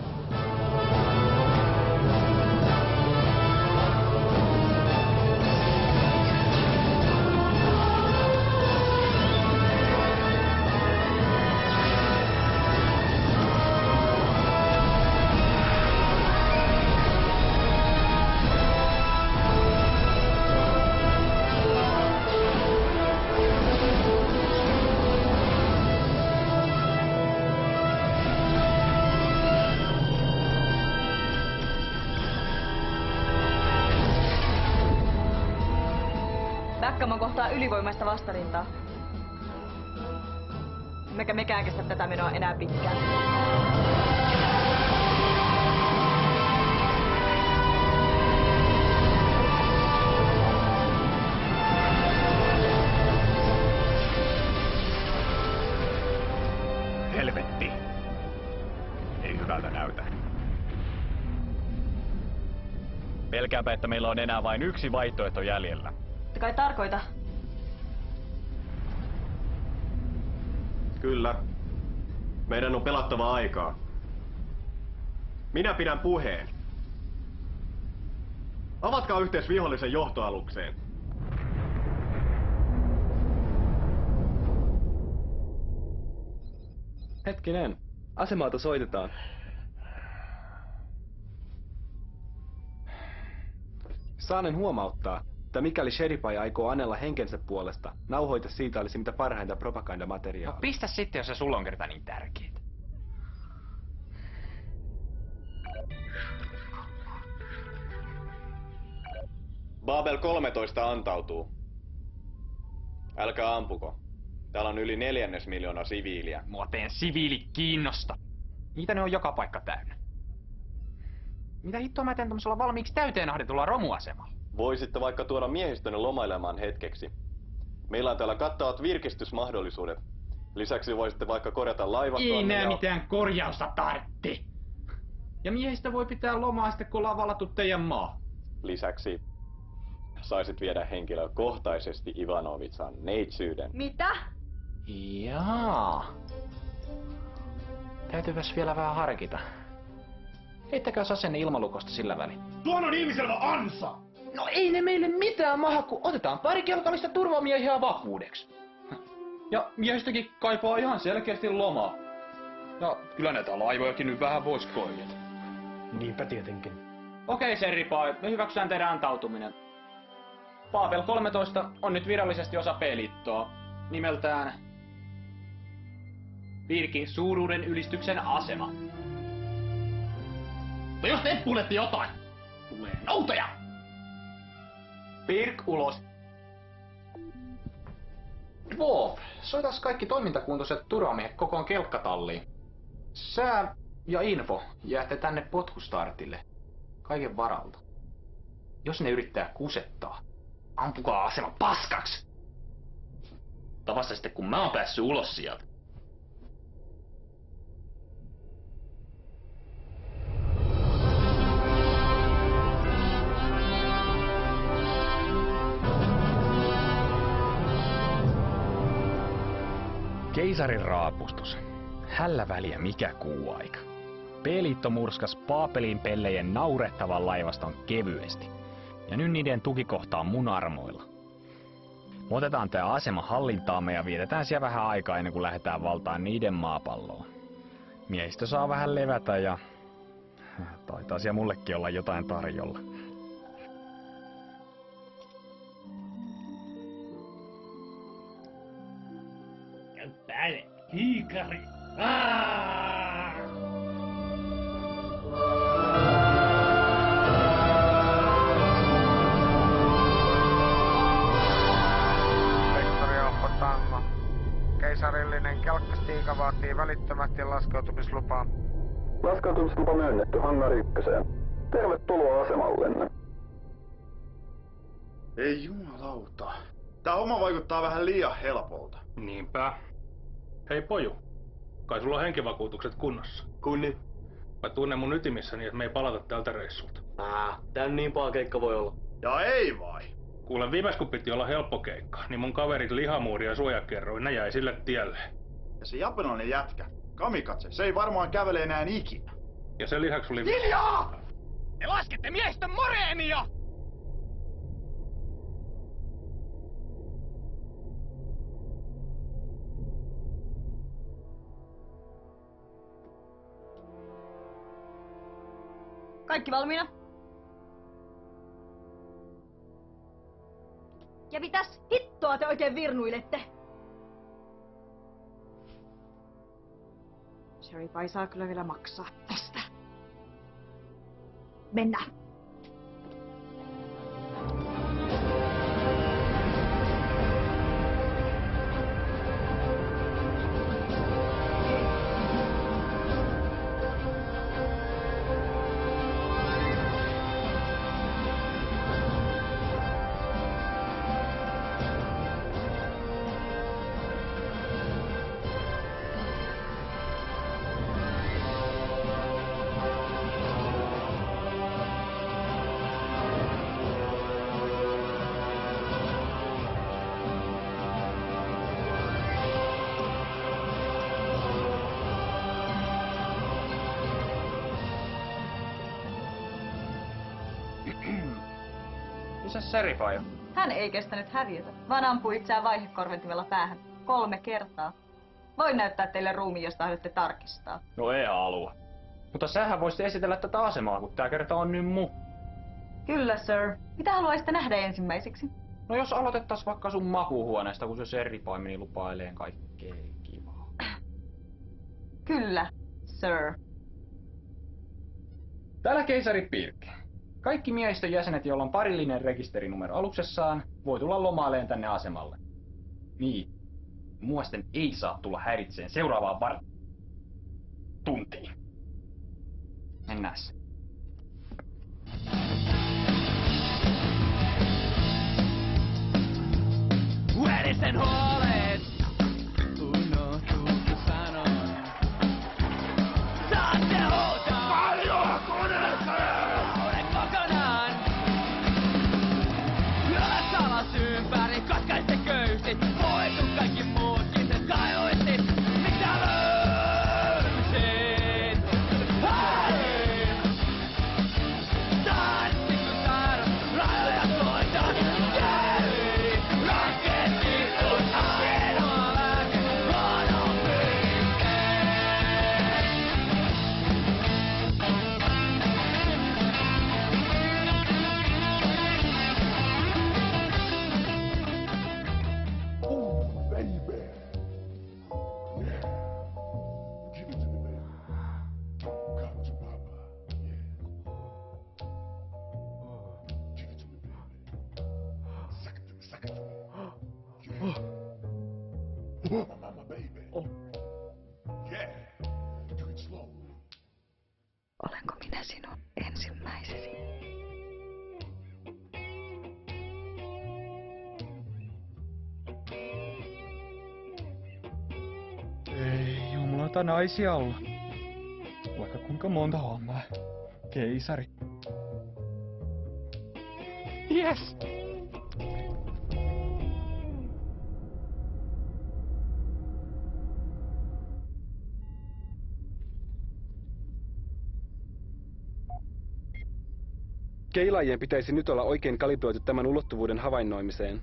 Backamon kohtaa ylivoimaista vastarintaa. Emmekä mekään kestä tätä menoa enää pitkään. Helvetti. Ei hyvältä näytä. Pelkääpä, että meillä on enää vain yksi vaihtoehto jäljellä. Mutta kai tarkoita. Kyllä. Meidän on pelattava aikaa. Minä pidän puheen. Avatkaa yhteys vihollisen johtoalukseen. Hetkinen. Asemalta soitetaan. Saanen huomauttaa, että mikäli Sheripai aikoo anella henkensä puolesta, nauhoita siitä olisi mitä parhainta propagandamateriaalia. No pistä sitten, jos se sulla on kerta niin tärkeää. Babel 13 antautuu. Älkää ampuko. Täällä on yli 400 000 siviiliä. Mua teen siviilit kiinnosta. Niitä ne on joka paikka täynnä. Mitä hittoa mä teen tommosella valmiiksi täyteen ahdetulla romuasemalla? Voisitte vaikka tuoda miehistönne lomailemaan hetkeksi. Meillä on täällä kattavat virkistysmahdollisuudet. Lisäksi voisitte vaikka korjata laivastoa. Ei nää mitään korjausta tartti. Ja miehistä voi pitää lomaa sitten, kun ollaan vallattu teidän maa. Lisäksi saisit viedä henkilökohtaisesti Ivanovitsan neitsyyden. Mitä? Jaa. Täytyypäs vielä vähän harkita. Heittäkääs asenne ilmalukosta sillä välin. Tuon on ilmiselvä ansa! No ei ne meille mitään maha, kun otetaan pari kelkallista turvamiehiä vakuudeksi. Ja miehistäkin kaipaa ihan selkeästi lomaa. Ja kyllä näitä laivojakin nyt vähän vois korjata. Niinpä tietenkin. Okei, Sheripai, me hyväksytään teidän antautuminen. Babel 13 on nyt virallisesti osa P-liittoa. Nimeltään Pirkin suuruuden ylistyksen asema. Mutta jos te kuulette jotain, tulee noutoja! Pirk ulos. Wolf, soitas kaikki toimintakuntoiset turvamiehet kokoon kelkkatalliin. Sää ja Info jäätte tänne potkustartille. Kaiken varalta. Jos ne yrittää kusettaa, ampukaa asema paskaksi! Tavassa sitten kun mä oon päässyt ulos sieltä. Keisarin raapustus. Hällä väliä mikä kuuaika. P-liitto murskas Paapelin pellejen naurettavan laivaston kevyesti. Ja nyt niiden tukikohta on mun armoilla. Me otetaan tää asema hallintaamme ja vietetään siellä vähän aikaa ennen kuin lähdetään valtaan niiden maapalloon. Miehistö saa vähän levätä ja taitaa siellä mullekin olla jotain tarjolla. Käy päälle, kiikari! Keisarillinen kelkkastiika vaatii välittömästi laskeutumislupaa. Laskeutumislupa myönnetty Hangar 1. Tervetuloa asemallenne. Ei jumalauta. Tää homma vaikuttaa vähän liian helpolta. Niinpä. Hei poju, kai sulla on henkivakuutukset kunnossa? Kunni. Mä tunnen mun ytimissäni, että me ei palata tältä reissulta. Tän niin paha keikka voi olla. Ja ei vai? Kuule, viimeis kun piti olla helppo keikka, niin mun kaverit Lihamuuri ja Suojakerroin, ne jäi sille tielle. Ja se japanilainen jätkä, Kamikatse, se ei varmaan kävele enää ikinä. Ja sen lisäksi oli... Hiljaa! Te laskette miehistön moreenia! Kaikki valmiina? Ja mitäs hittoa te oikein virnuilette? Sheripai saa kyllä vielä maksaa tästä. Mennään. Missä Sheripai? Hän ei kestänyt häviötä, vaan ampui itseään vaihekorventimella päähän 3 kertaa. Voin näyttää teille ruumiin, jos tahdotte tarkistaa. No ei halua. Mutta sähän voisit esitellä tätä asemaa, kun tää kerta on nyt Kyllä, sir. Mitä haluaisitte nähdä ensimmäiseksi? No jos aloitettais vaikka sun makuuhuoneesta, kun se serripaimeni lupailee kaikkea kivaa. Kyllä, sir. Täällä keisari Pirk. Kaikki miehistön jäsenet, joilla on parillinen rekisterinumero aluksessaan, voi tulla lomaileen tänne asemalle. Niin. Muasten ei saa tulla häiritseen seuraavaan tuntiin. Mennääs. Verisen huolet unohtuuko sanon. Saatte huutaa paljon koneeseen! Olen kokonaan. Lyödä salas ympäri, katkaiste köysit. Poistu kaikki muutkin, sen kajoisit. Mitä löysit? Hei! Tanssi kun taidot, rajoja koitan. Jääri, raketti kun ainoa lääke on Olenko minä sinun ensimmäisesi? Ei jumalata naisia olla. Vaikka kuinka monta hommaa. Keisari. Yes! Keilaajien pitäisi nyt olla oikein kalibroitu tämän ulottuvuuden havainnoimiseen.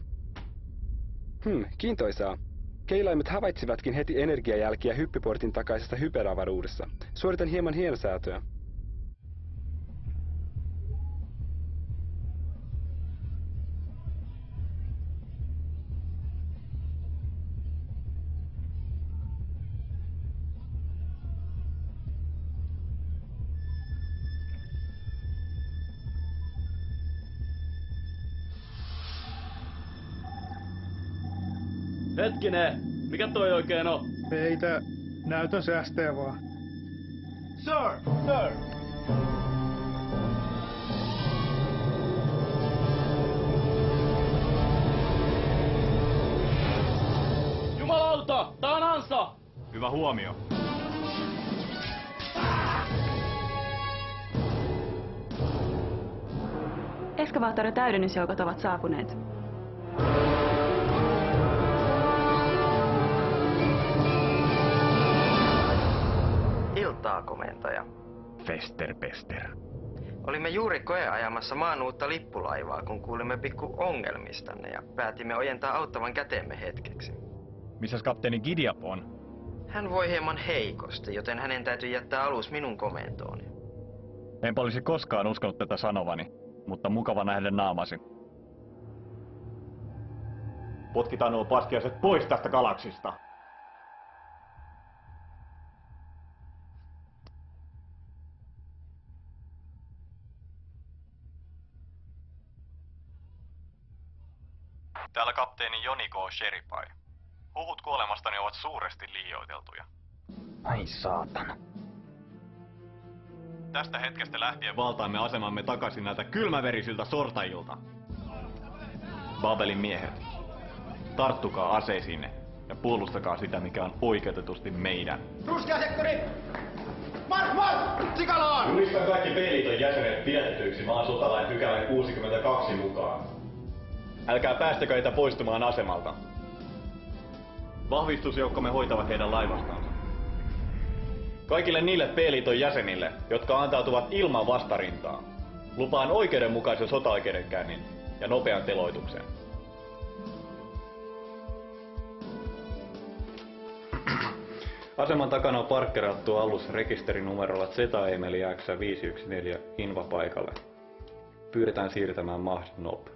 Kiintoisaa. Keilaimet havaitsivatkin heti energiajälkiä hyppyportin takaisessa hyperavaruudessa. Suoritan hieman hienosäätöä. Hetkinen, mikä toi oikein on? Peitä näytön säästöä vaan. Sir! Sir! Jumalauta! Tää on ansa! Hyvä huomio. Eskavaattorin täydennysjoukot ovat saapuneet. Iltaa, komentaja. Festerpester. Olimme juuri koeajamassa maan uutta lippulaivaa, kun kuulimme pikku ongelmistanne ja päätimme ojentaa auttavan käteemme hetkeksi. Missäs kapteeni Gideap on? Hän voi hieman heikosti, joten hänen täytyy jättää alus minun komentooni. Enpä olisi koskaan uskonut tätä sanovani, mutta mukava nähdä naamasi. Potkitaan nuo paskiaiset pois tästä galaksista. Täällä kapteeni Joni K. Sheripai. Huhut kuolemastani ovat suuresti liioiteltuja. Ai saatana. Tästä hetkestä lähtien valtaamme asemamme takaisin näiltä kylmäverisiltä sortajilta. Babelin miehet, tarttukaa aseisiinne ja puolustakaa sitä, mikä on oikeutetusti meidän. Ruskeasekkuri! Mark! Sikaloon! Julistan kaikki B-liiton jäsenet pidätetyiksi maan sotalain pykälän 62 mukaan. Älkää päästäkö heitä poistumaan asemalta. Vahvistusjoukkomme hoitavat heidän laivastansa. Kaikille niille B-liiton jäsenille, jotka antautuvat ilman vastarintaa, lupaan oikeudenmukaisen sotaoikeudenkäynnin ja nopean teloituksen. Aseman takana on parkkerattu alus rekisterinumerolla ZETA-Emeli X514 Inva paikalle. pyydetään siirtämään Mahd Nob.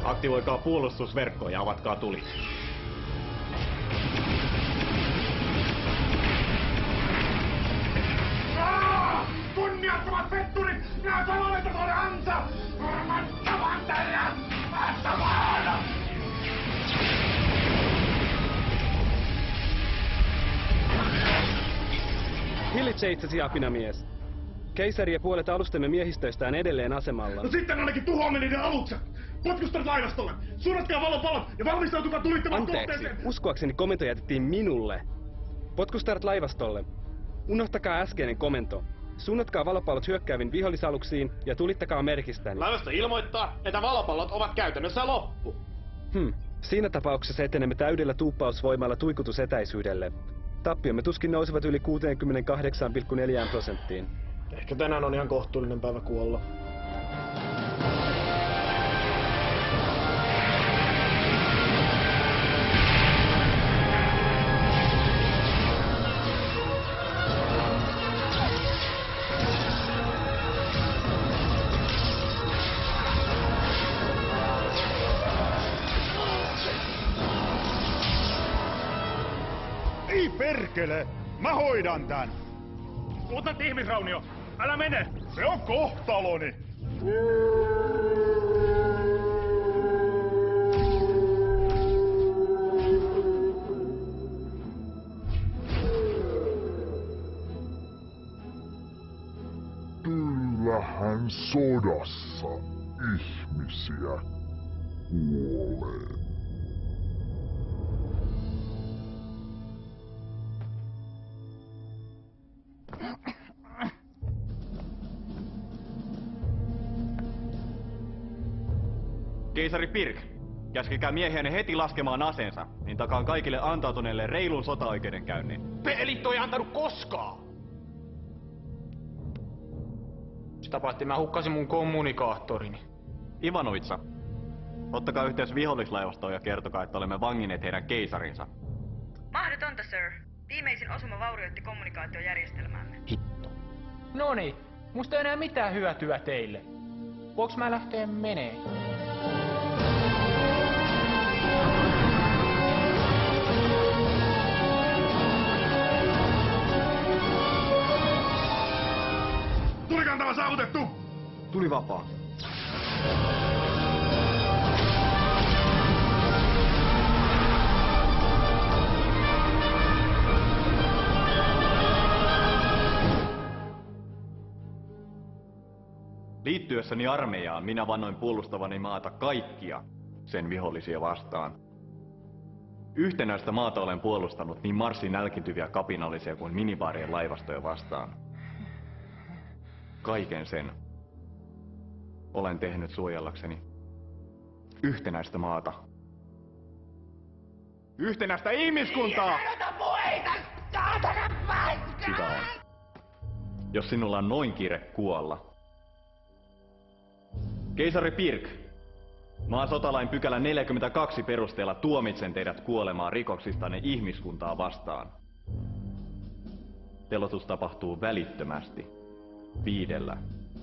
Aktivoikaa puolustusverkko ja avatkaa tuli. Kunniattomat petturit! Minä sanoin, että se oli ansa! Varmattavan teidät! Päästämään! Hillitse itsesi, apinamies. Keisari ja puolet alustemme miehistöistä on edelleen asemalla. No sitten ainakin tuhoamme niiden alukset! Potkustat laivastolle! Suunnatkaa valopalot ja valmistautukaa tulittamaan kohteeseen! Anteeksi, uskoakseni komento jätettiin minulle. Potkustarat laivastolle. Unohtakaa äskeinen komento. Suunnatkaa valopallot hyökkääviin vihollisaluksiin ja tulittakaa merkistäni. Laivasto ilmoittaa, että valopallot ovat käytännössä loppu. Siinä tapauksessa etenemme täydellä tuuppausvoimalla tuikutusetäisyydelle. Tappiomme tuskin nousevat yli 68,4%. Ehkä tänään on ihan kohtuullinen päivä kuolla. Ei perkele! Mä hoidan tän! Luutnantti ihmisraunio, älä mene! Se on kohtaloni! Kyllähän sodassa ihmisiä kuolee. Keisari Pirk, käskekää miehiänne heti laskemaan aseensa, niin takaan kaikille antautuneille reilun sotaoikeudenkäynnin. Pelitto ei antanut koskaan! Sitä paitsi mä hukkasin mun kommunikaattorini. Ivanovitsa, ottakaa yhteys vihollislaivastoon ja kertokaa, että olemme vangineet heidän keisarinsa. Mahdotonta, sir. Viimeisin osuma vaurioitti kommunikaatiojärjestelmäämme. Hitto. Noniin, musta ei enää mitään hyötyä teille. Voinko mä lähteä menee? Tulikantava saavutettu! Tuli vapaa. Liittyessäni armeijaan minä vannoin puolustavani maata kaikkia sen vihollisia vastaan. Yhtenäistä maata olen puolustanut niin Marsin nälkiintyviä kapinallisia kuin minibaarien laivastoja vastaan. Kaiken sen olen tehnyt suojellakseni yhtenäistä maata. Yhtenäistä ihmiskuntaa! Sitä on. Jos sinulla on noin kiire kuolla. Keisari Pirk, maan sotalain pykälä 42 perusteella tuomitsen teidät kuolemaan rikoksistanne ihmiskuntaa vastaan. Teloitus tapahtuu välittömästi 5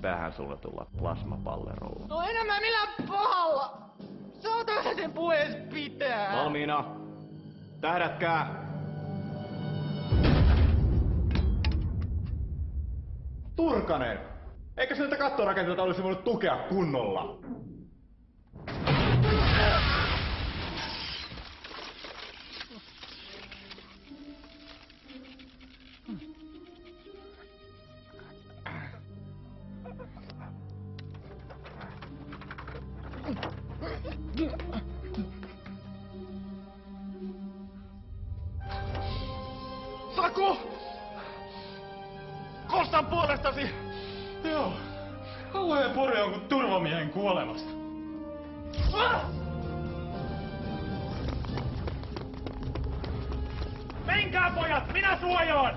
päähän suljetulla plasmapallerolla. No enemmän millään pahalla! Saataanko sen puhees pitää? Valmiina! Tähdätkää! Turkanen! Eikö siltä kattorakenteelta olisi voinut tukea kunnolla? Saku! Kostan puolestasi! Joo. Kauhea pure on kuin turvamiehen kuolemasta. Menkää pojat, minä suojaan!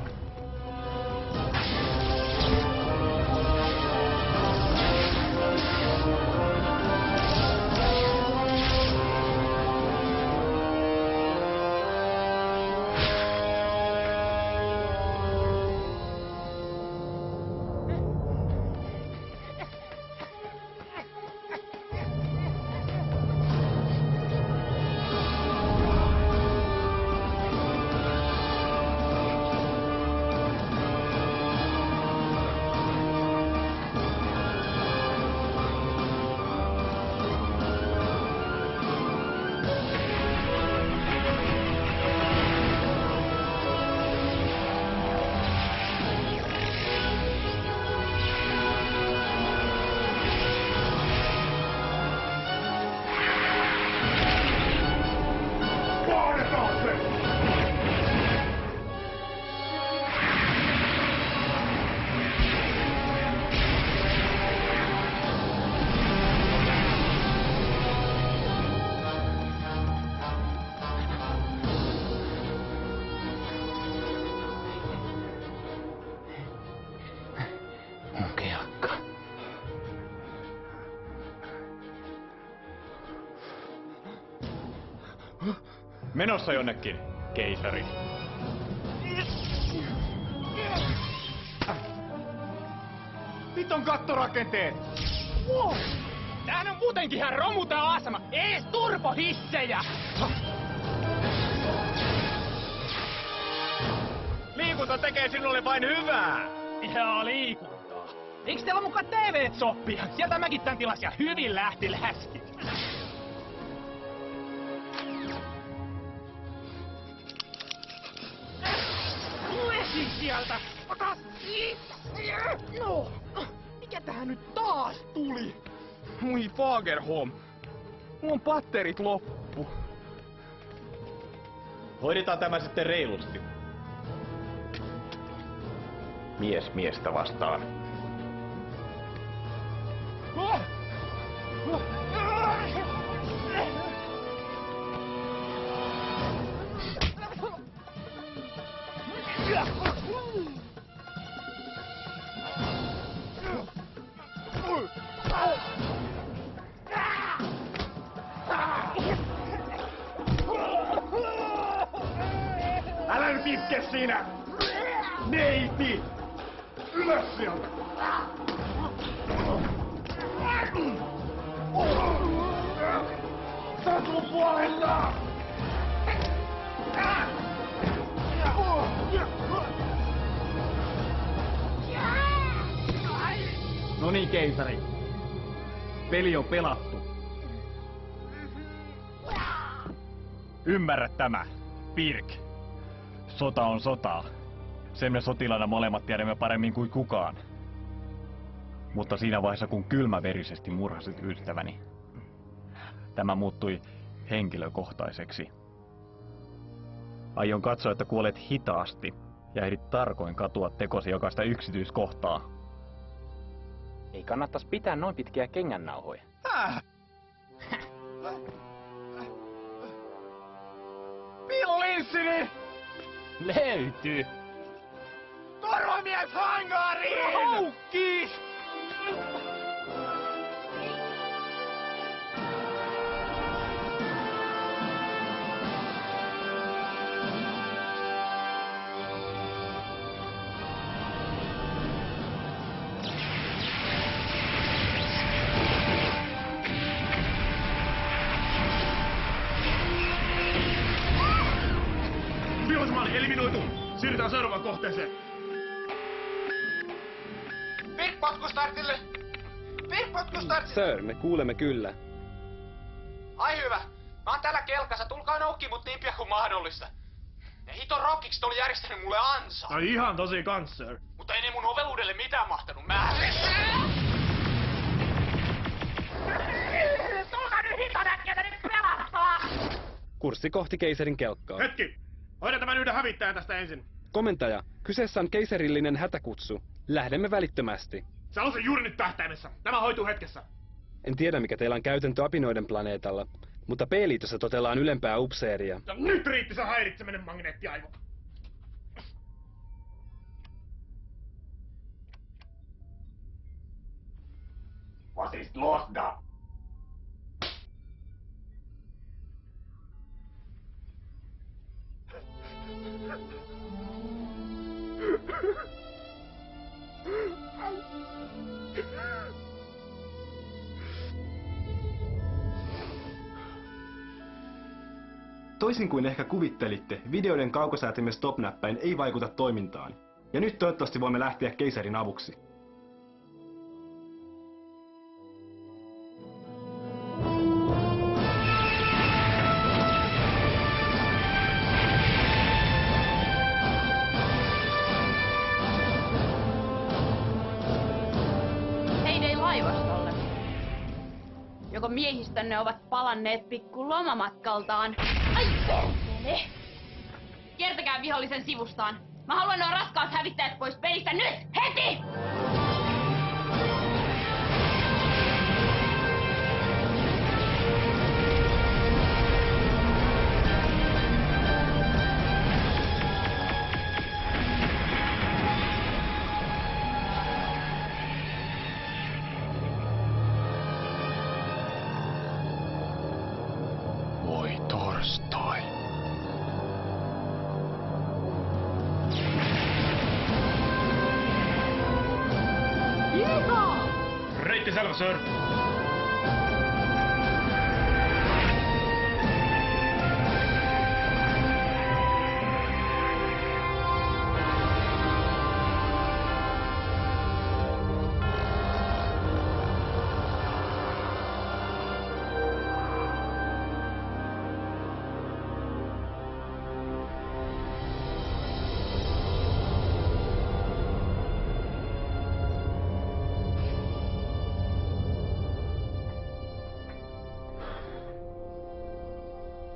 Menossa jonnekin, keisari. Nyt on kattorakenteet! Wow. Tämähän on muutenkin ihan romu tää asema. Ei edes turbohissejä! Liikunta tekee sinulle vain hyvää! Joo, liikuntaa. Eiks teillä mukaan TV-soppia? Sieltä mäkin tän tilasin ja hyvin lähti läski. Lesi sieltä! Ota siitä! No! Mikä tähän nyt taas tuli? Moi Fagerholm. Mulla on patterit loppu. Hoidetaan tämä sitten reilusti. Mies miestä vastaan. Älä nyt itke siinä! Neiti! Ylös sieltä! Sä oot mun puolella! No niin, keisari. Peli on pelattu. Ymmärrä tämä, Pirk. Sota on sotaa. Sen me sotilaana molemmat tiedämme paremmin kuin kukaan. Mutta siinä vaiheessa, kun kylmäverisesti murhasit ystäväni, tämä muuttui henkilökohtaiseksi. Aion katsoa, että kuolet hitaasti ja ehdit tarkoin katua tekosi jokaista yksityiskohtaa. Ei kannattais pitää noin pitkiä kengännauhoja. Pillinssini! Löytyy. Turvamies hangariin! Houkki! Vihollismalli eliminoitu! Siirrytään seuraavaan kohteeseen. Pirkpotkustartille! Pirkpotkustartille! Sir, me kuulemme kyllä. Ai hyvä. Mä oon täällä kelkassa. Tulkaa noukkiin mut niin pian kuin mahdollista. Ne hiton rockikset oli järjestänyt mulle ansaa. Ai ihan tosi kans, sir. Mutta ei ne mun oveluudelle mitään mahtanut määrä. Tulkaa nyt hiton äkkiä tänne pelastaa! Kurssi kohti keisarin kelkkaa. Hetki! Hoidan tämän yhden hävittäjän tästä ensin. Komentaja, kyseessä on keisarillinen hätäkutsu. Lähdemme välittömästi. Sä olet juuri nyt tähtäimessä. Tämä hoituu hetkessä. En tiedä, mikä teillä on käytäntö apinoiden planeetalla, mutta P-liitossa totellaan ylempää upseeria. Ja nyt riitti se häiritseminen, magneettiaivo. Was ist los da? Toisin kuin ehkä kuvittelitte, videoiden kaukosäätimen stop-näppäin ei vaikuta toimintaan. Ja nyt toivottavasti voimme lähteä keisarin avuksi. Heidei laivastolle. Joko miehistönne ovat palanneet pikku lomamatkaltaan. Ai perkele! Kiertäkää vihollisen sivustaan. Mä haluan nuo raskaat hävittäjät pois pelistä nyt! Heti! Voi Thor. first time. Reitti selvä, sir.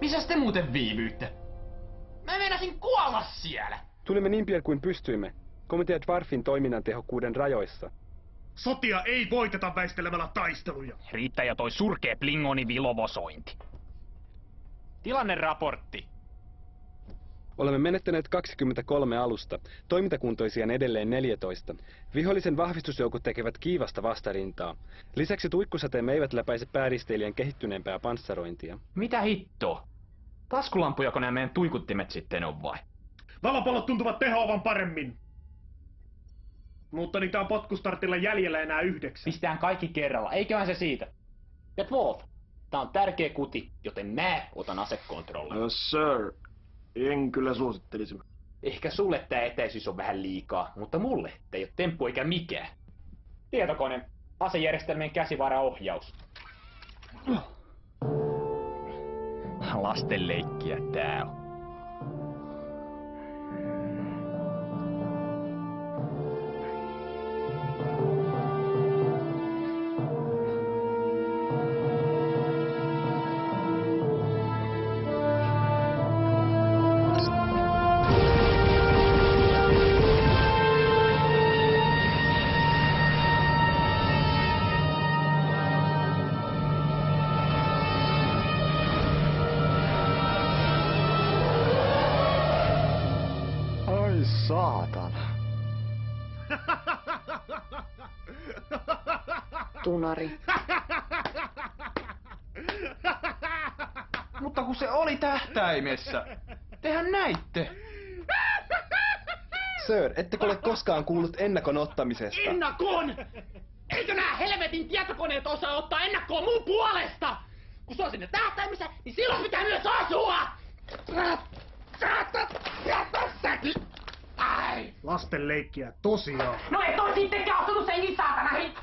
Missäs te muuten viivyytte? Mä meinasin kuolla siellä! Tulimme niin pian kuin pystyimme. Komitea Dwarfin toiminnan tehokkuuden rajoissa. Sotia ei voiteta väistelemällä taisteluja. Riittää jo toi surkee Plingoni vilovosointi. Tilanneraportti. Olemme menettäneet 23 alusta, toimintakuntoisia edelleen 14. Vihollisen vahvistusjoukot tekevät kiivasta vastarintaa. Lisäksi tuikkusateemme eivät läpäise pääristeilijän kehittyneempää panssarointia. Mitä hittoa? Taskulampujako nämä meidän tuikuttimet sitten on vai? Valopallot tuntuvat tehoavan paremmin. Mutta niitä on potkustartilla jäljellä enää 9. Pistään kaikki kerralla, eiköhän se siitä. Ja Wolf, tää on tärkeä kuti, joten mä otan asekontrollin. Yes, sir. En kyllä suosittelisi. Ehkä sulle tää etäisyys on vähän liikaa, mutta mulle tää ei oo temppu eikä mikään. Tietokone, asejärjestelmien käsivaraohjaus. Lastenleikkiä tää on. Saatana. Tunari. Mutta kun se oli tähtäimessä. Tehän näitte. Sir, ettekö ole koskaan kuullut ennakon ottamisesta? Ennakon! Eikö nää helvetin tietokoneet osaa ottaa ennakkoon mun puolesta? Kun se on sinne tähtäimessä, niin silloin pitää myös asua! Säkin! Ai! Lasten leikkiä, tosiaan. No et oo sittenkään osunut senkin saatanahin!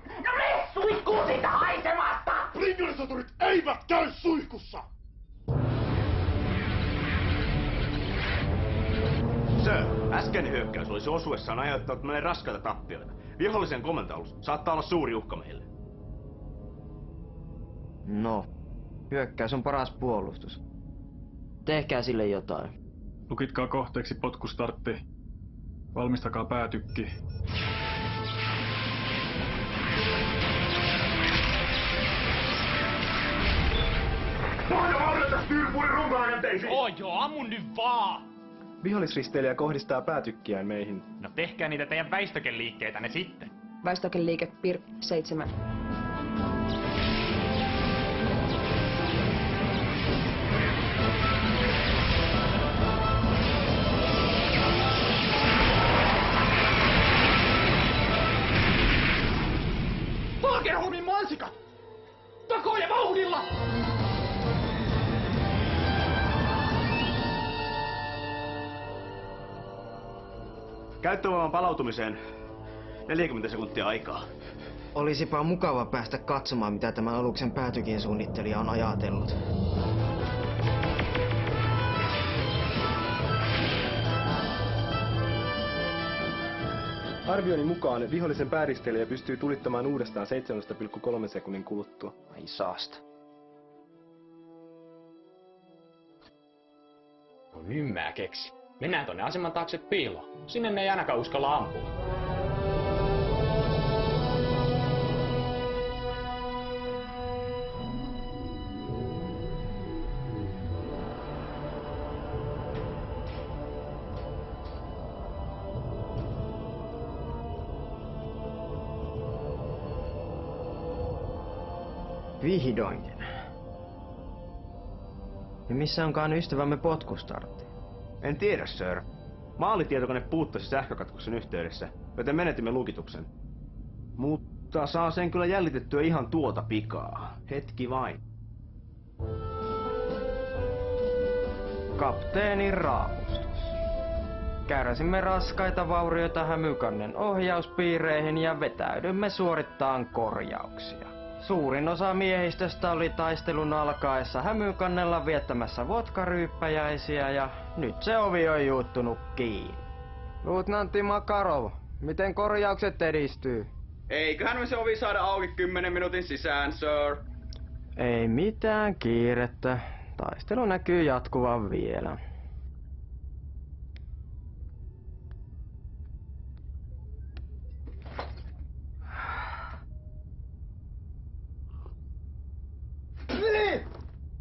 No mene suihkuun siitä haisemasta! Blingersoturit eivät käy suihkussa! Sir, äskeinen hyökkäys olisi osuessaan aiheuttanut meille raskaita tappioita. Vihollisen komentoalus saattaa olla suuri uhka meille. No, hyökkäys on paras puolustus. Tehkää sille jotain. Lukitkaa kohteeksi potkustartti. Valmistakaa päätykki. Joo, ammun nyt vaan! Vihollisristeilijä kohdistaa päätykkiään meihin. No tehkää niitä teidän väistökeliikkeitänne sitten. Väistökeliike PIR 7. Fagerholmin mansikat! Takoja vauhdilla! Käyttövoiman palautumiseen 40 sekuntia aikaa. Olisipa mukava päästä katsomaan, mitä tämän aluksen päätykin suunnittelija on ajatellut. Arvioni mukaan vihollisen pääristeilijä pystyy tulittamaan uudestaan 7,3 sekunnin kuluttua. Ai saasta. No nyt mä keksin. Mennään tonne aseman taakse piiloon. Sinne ne ei ainakaan uskalla ampua. Vihdoinkin. Ja missä onkaan ystävämme potkustartti? En tiedä, sir. Maalitietokone puuttuisi sähkökatkoksen yhteydessä, joten menetimme lukituksen. Mutta saa sen kyllä jäljitettyä ihan tuota pikaa. Hetki vain. Kapteenin raapustus. Kärsimme raskaita vaurioita Hämykannen ohjauspiireihin ja vetäydymme suorittaan korjauksia. Suurin osa miehistöstä oli taistelun alkaessa Hämykannella viettämässä vodkaryyppäjäisiä ja nyt se ovi on juuttunut kiinni. Luutnantti Makarov, miten korjaukset edistyy? Eiköhän me se ovi saada auki 10 minuutin sisään, sir. Ei mitään kiirettä. Taistelu näkyy jatkuvan vielä.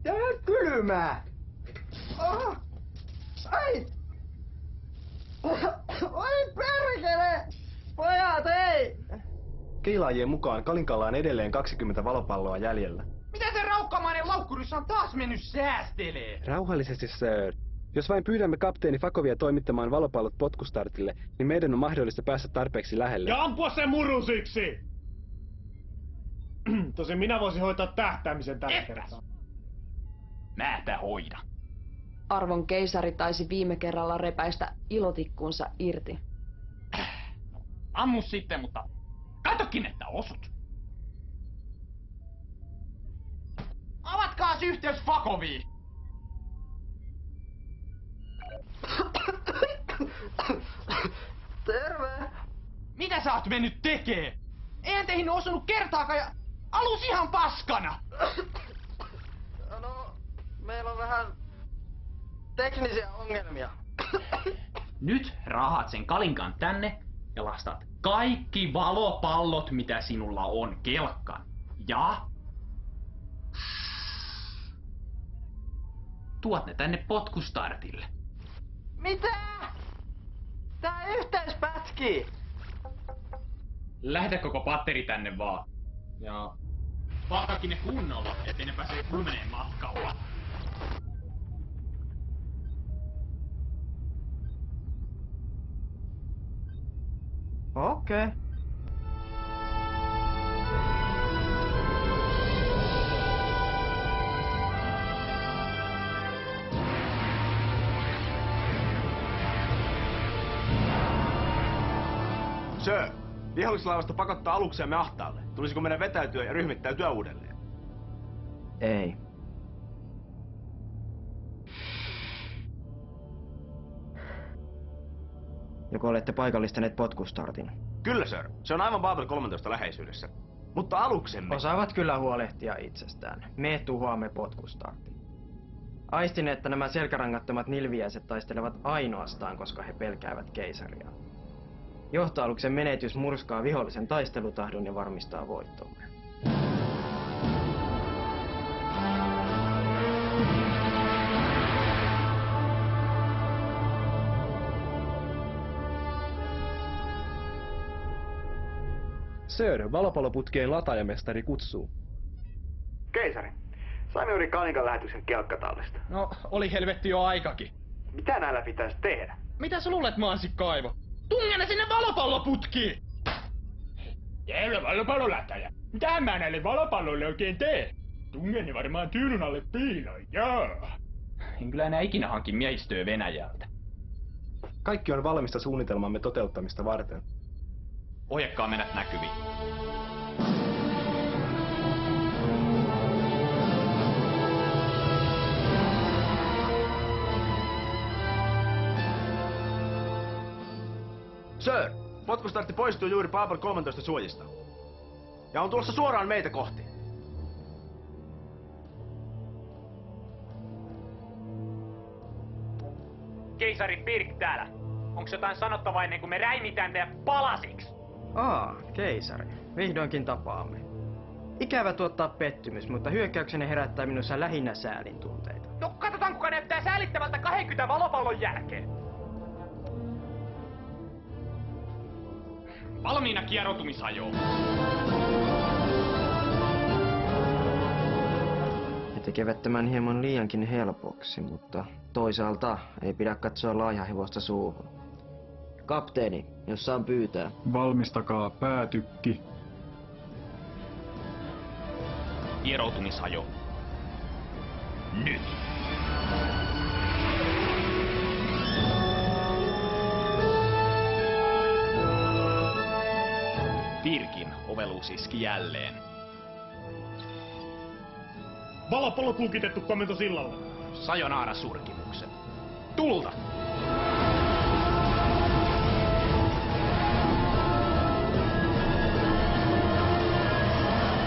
Tää on kylmää! Ai! Oi perkele! Pojat, ei! Keilaajien mukaan Kalinkalla on edelleen 20 valopalloa jäljellä. Mitä se raukkamainen laukkurissa on taas mennyt säästelee? Rauhallisesti, sir. Jos vain pyydämme kapteeni Fakovia toimittamaan valopallot potkustartille, niin meidän on mahdollista päästä tarpeeksi lähelle. Ja ampua sen murusiksi! Tosin minä voisin hoitaa tähtäämisen tällä kertaa. Mä hoidan. Arvon keisari taisi viime kerralla repäistä ilotikkuunsa irti. Ammu sitten, mutta katokin, että osut. Avatkaas yhteys Fakoviin! Terve! Mitä sä oot mennyt tekee? Eihän teihin osunut kertaakaan ja alus ihan paskana! No, meillä on vähän teknisiä ongelmia. Nyt rahat sen Kalinkan tänne ja lastat kaikki valopallot, mitä sinulla on, kelkkaan. Ja tuot ne tänne potkustartille. Mitä? Tää yhteys pätkii! Lähetä koko patteri tänne vaan. Ja pakkakin ne kunnolla, ettei ne pääse lumeneen matkalla. Okei. Sir, vihollislaivasta pakottaa aluksiamme ahtaalle. Tulisiko meidän vetäytyä ja ryhmittäytyä uudelleen? Ei. Joko olette paikallistaneet potkustartin? Kyllä, sir. Se on aivan Babel 13 läheisyydessä. Mutta aluksemme... Osaavat kyllä huolehtia itsestään. Me tuhoamme potkustartin. Aistin, että nämä selkärangattomat nilviäiset taistelevat ainoastaan, koska he pelkäävät keisaria. Johtoaluksen menetys murskaa vihollisen taistelutahdon ja varmistaa voittomme. Sir, valopalloputkien lataajamestari kutsuu. Keisari, saimme juuri Kalinkan lähetyksen kelkkatallista. No, oli helvetti jo aikakin. Mitä näillä pitäisi tehdä? Mitä sä luulet, Mansikaivo? Tungene sinne valopalloputkiin! Jäylä valopallolätäjä. Mitä mä näille valopalloille oikein tee? Tungeni varmaan tyynyn alle piiloin, joo. En kyllä enää ikinä hankin miehistöä Venäjältä. Kaikki on valmista suunnitelmamme toteuttamista varten. Ohjakkaa meidät näkyviin. Sir, potkustartti poistuu juuri Babel 13 suojista. Ja on tulossa suoraan meitä kohti. Keisari Pirk täällä. Onks jotain sanottavaa ennen kuin me räimitään teidät palasiksi? Keisari. Vihdoinkin tapaamme. Ikävä tuottaa pettymys, mutta hyökkäyksenne herättää minussa lähinnä säälin tunteita. No katsotaan kuka näyttää säälittävältä 20 valopallon jälkeen. Valmiina kieroutumisajoon. tekevät tämän hieman liiankin helpoksi, mutta toisaalta ei pidä katsoa laajahevosta suuhun. Kapteeni, jos saan pyytää. Valmistakaa päätykki. Kieroutumishajo. Nyt! Pirkin oveluus iski jälleen. Valopallot lukitettu komento sillalle. Sajonaara surkimukset. Tulta!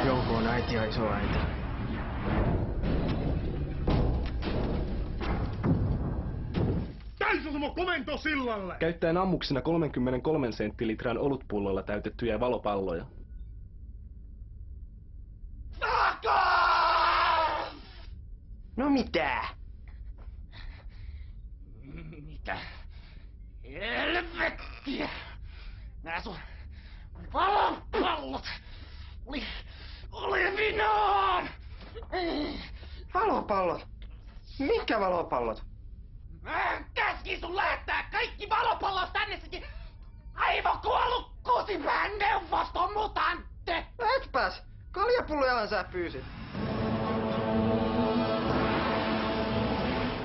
Jouko on äiti ja isoäiti. Täysasema komento sillalle! Käyttäen ammuksena 33 senttilitran olutpullolla täytettyjä valopalloja. No mitä? Mitä? Helvettiä! Nää sun valopallot oli minaan! Valopallot? Mitkä valopallot? Mä käskin sun lähettää kaikki valopallot tänne sekin aivokuollut kusipään neuvoston mutantte! Etpäs! Kaljapullojahan sä pyysit.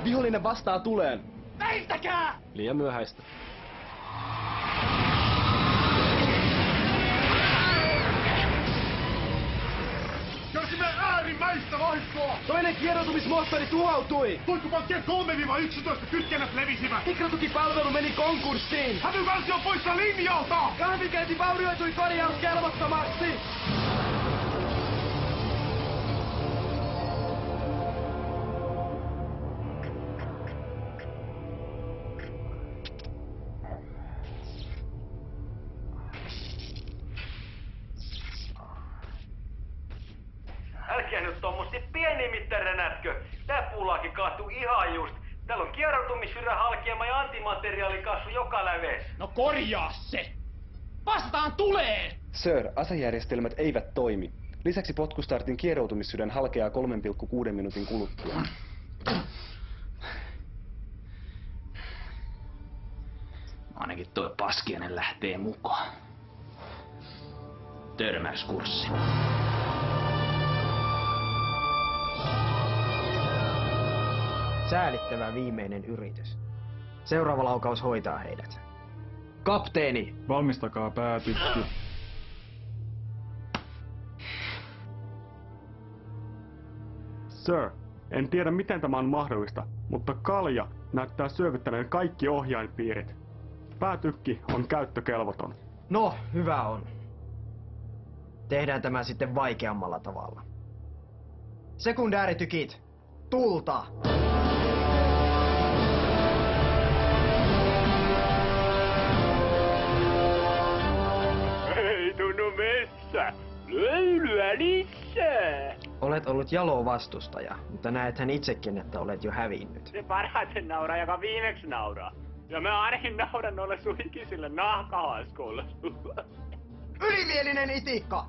Vihollinen vastaa tuleen. Väistäkää! Liian myöhäistä. Kärsimme äärimmäistä vahinkoa! Toinen kieroutumismoottori tuhoutui! Poikkupankkien 3-11 kytkennät levisivät! Mikratukipalvelu meni konkurssiin! Hävykansi on poissa linjalta! Kahvinkäynti vaurioitui korjauskelvottomaksi! Älkää nyt tommosti pienimittäränätkö. Tää puulaakin kaatui ihan just. Täällä on kieroutumissyrän halkeama ja antimateriaalikasvu joka lävees. No korjaa se! Vastaan tuleen! Sir, asejärjestelmät eivät toimi. Lisäksi potkustartin kieroutumissydän halkeaa 3,6 minuutin kuluttua. Ainakin toi paskiainen lähtee mukaan. Törmäyskurssi. Säälittävä viimeinen yritys. Seuraava laukaus hoitaa heidät. Kapteeni! Valmistakaa päätykki. Sir, en tiedä miten tämä on mahdollista, mutta kalja näyttää syövyttäneen kaikki ohjainpiirit. Päätykki on käyttökelvoton. No, hyvä on. Tehdään tämä sitten vaikeammalla tavalla. Sekundääritykit, tulta! Ei tunnu messä! Löylyä lisää! Olet ollut jalo vastustaja, mutta näethän itsekin, että olet jo hävinnyt. Se parhaiten nauraa, joka viimeksi nauraa. Ja mä ainakin nauran noille sun ikisille nahkahaskuille. Ylimielinen itikka!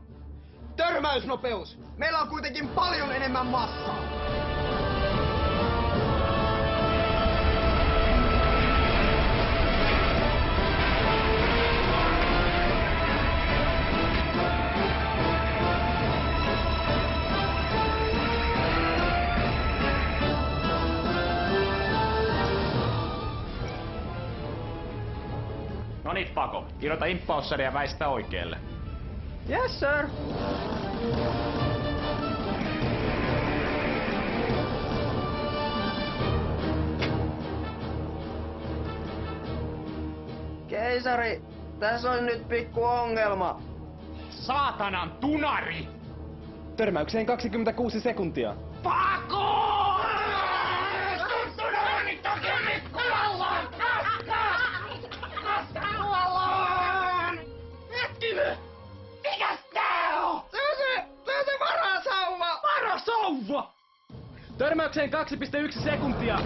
Törmäysnopeus! Meillä on kuitenkin paljon enemmän massaa! No niin, Pako. Irrota imppaussari ja väistä oikealle. Yes, sir! Keisari, tässä on nyt pikku ongelma. Saatanan tunari! Törmäykseen 26 sekuntia. Pako! Tunari toki kuollaan! Kuollaan! Hetkinen! Mikäs tää on? Se on se varasauva! Varasauva! Törmäykseen 2,1 sekuntia.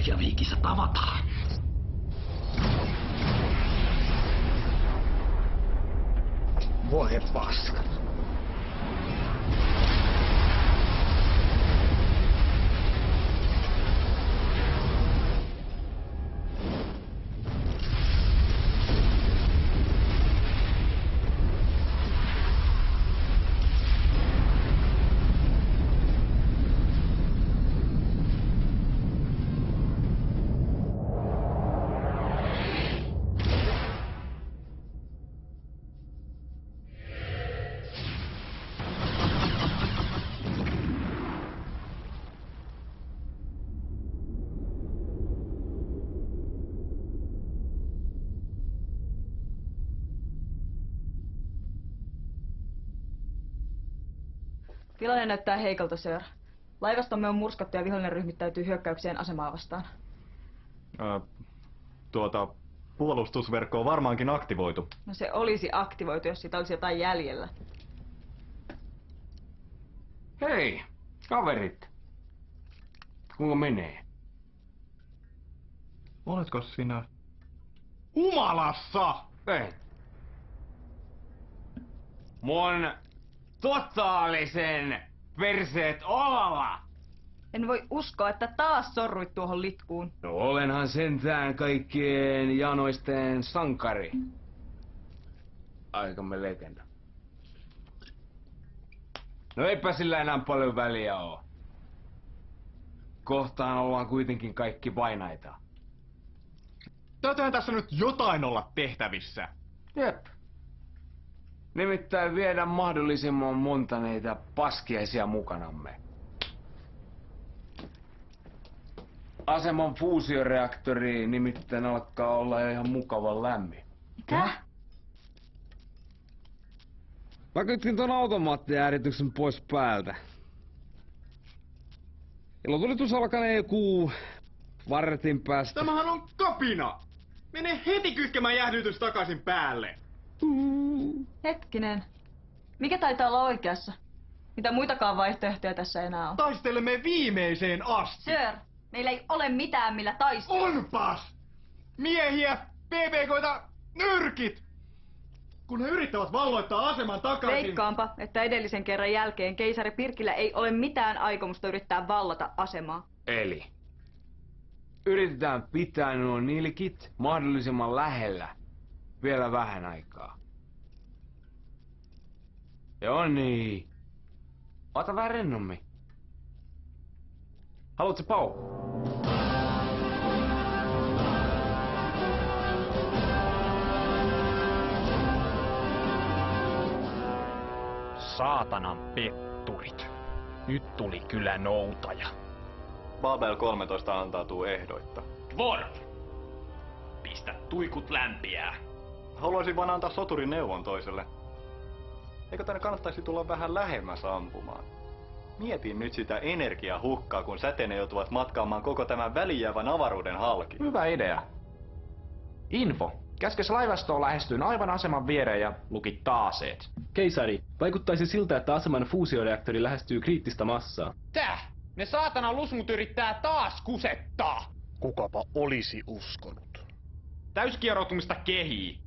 Reykjavikissa tavataan. Voi paska. Tilanne näyttää heikolta, Sir. Laivastomme on murskattu ja vihollinen ryhmittäytyy hyökkäykseen asemaa vastaan. Puolustusverkko on varmaankin aktivoitu. No se olisi aktivoitu, jos siitä olisi jotain jäljellä. Hei, kaverit. Kuinka menee? Oletko sinä? Humalassa! Ei. Mun totaalisen perseet olalla! En voi uskoa, että taas sorruit tuohon litkuun. No olenhan sentään kaikkien janoisten sankari. Aikamme legenda. No eipä sillä enää paljon väliä oo. Kohtaan ollaan kuitenkin kaikki vainaita. Täytyyhän tässä nyt jotain olla tehtävissä. Jep. Nimittäin viedä mahdollisimman monta neitä paskiaisia mukanamme. Aseman fuusioreaktori nimittäin alkaa olla jo ihan mukavan lämmin. Mitä? Mä kytkin ton automaattiäärityksen pois päältä. Ilotulitus alkanee joku vartin päästä. Tämähän on kapina! Mene heti kytkemään jäähdytys takaisin päälle! Hetkinen. Mikä taitaa olla oikeassa? Mitä muitakaan vaihtoehtoja tässä enää on? Taistelemme viimeiseen asti! Sir, meillä ei ole mitään millä taistella. Onpas! Miehiä, PPK:ta, nyrkit! Kun he yrittävät valloittaa aseman takaisin... Veikkaanpa, että edellisen kerran jälkeen keisari Pirkillä ei ole mitään aikomusta yrittää vallata asemaa. Eli yritetään pitää nuo nilkit mahdollisimman lähellä vielä vähän aikaa. Joo niin. Ota vähän rennommin. Haluatko pau? Saatanan petturit. Nyt tuli kyllä noutaja. Babel 13 antautuu ehdoitta. Dwarf! Pistä tuikut lämpiää. Haluaisin vaan antaa soturin neuvon toiselle. Eikö tänne kannattaisi tulla vähän lähemmäs ampumaan? Mietin nyt sitä energiahukkaa, kun säteinen joutuvat matkaamaan koko tämän välijäävän avaruuden halki. Hyvä idea. Info. Käskes laivastoon lähestyin aivan aseman viereen ja lukittaa aseet. Keisari, vaikuttaisi siltä, että aseman fuusioreaktori lähestyy kriittistä massaa. Tää! Ne saatana lusmut yrittää taas kusettaa! Kukapa olisi uskonut. Täyskieroutumista kehii.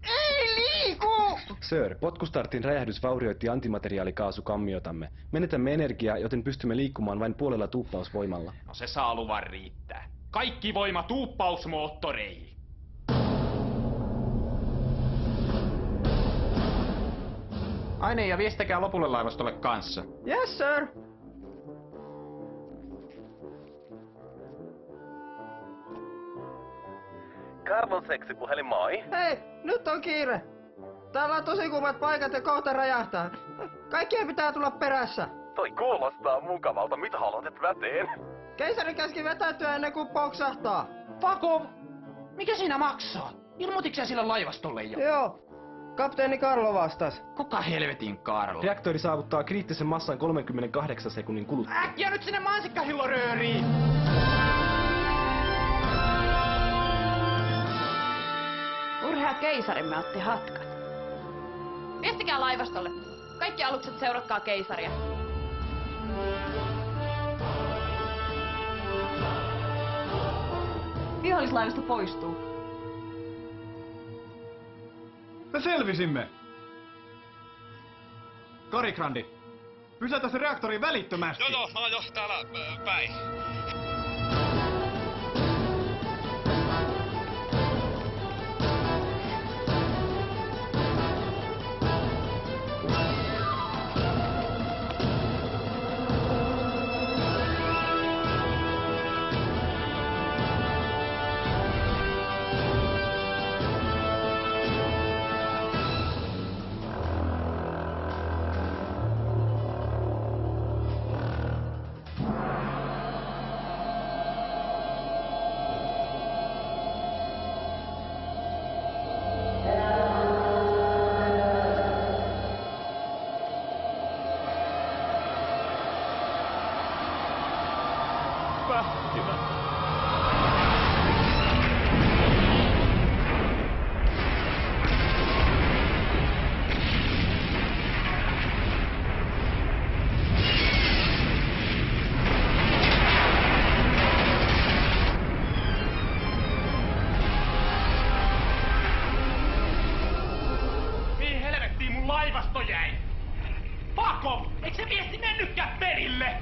Ei liiku! Sir, potkustartin räjähdys vaurioitti antimateriaalikaasukammiotamme. Menetämme energiaa, joten pystymme liikkumaan vain puolella tuuppausvoimalla. No se saa luvan riittää. Kaikki voima tuuppausmoottoreihin. Aine ja viestikäkää lopulle laivastolle kanssa. Yes, sir. Carbon seksipuhelin, moi. Hei, nyt on kiire. Täällä on tosi kuumat paikat ja kohta räjähtää. Kaikkien pitää tulla perässä. Toi kuulostaa mukavalta. Mitä haluat väteen? Keisari käski vetäytyä ennen kuin poksahtaa. Fuck off! Mikä siinä maksaa? Ilmoitiksä sille laivastolle jo? Joo. Kapteeni Karlo vastas. Kuka helvetin Karlo? Reaktori saavuttaa kriittisen massan 38 sekunnin kuluttua. Äkkiä nyt sinne mansikkahillorööriin! Urhea keisarimme otti hatkat. Viestikää laivastolle. Kaikki alukset seuratkaa keisaria. vihollislaivasto poistuu. Me selvisimme! Karikrandi, pysäytä se reaktori välittömästi! Joo, mä oon jo täällä päin. Mihin helvettiin mun laivasto jäi? Fuck off! Eikö se viesti mennytkään perille?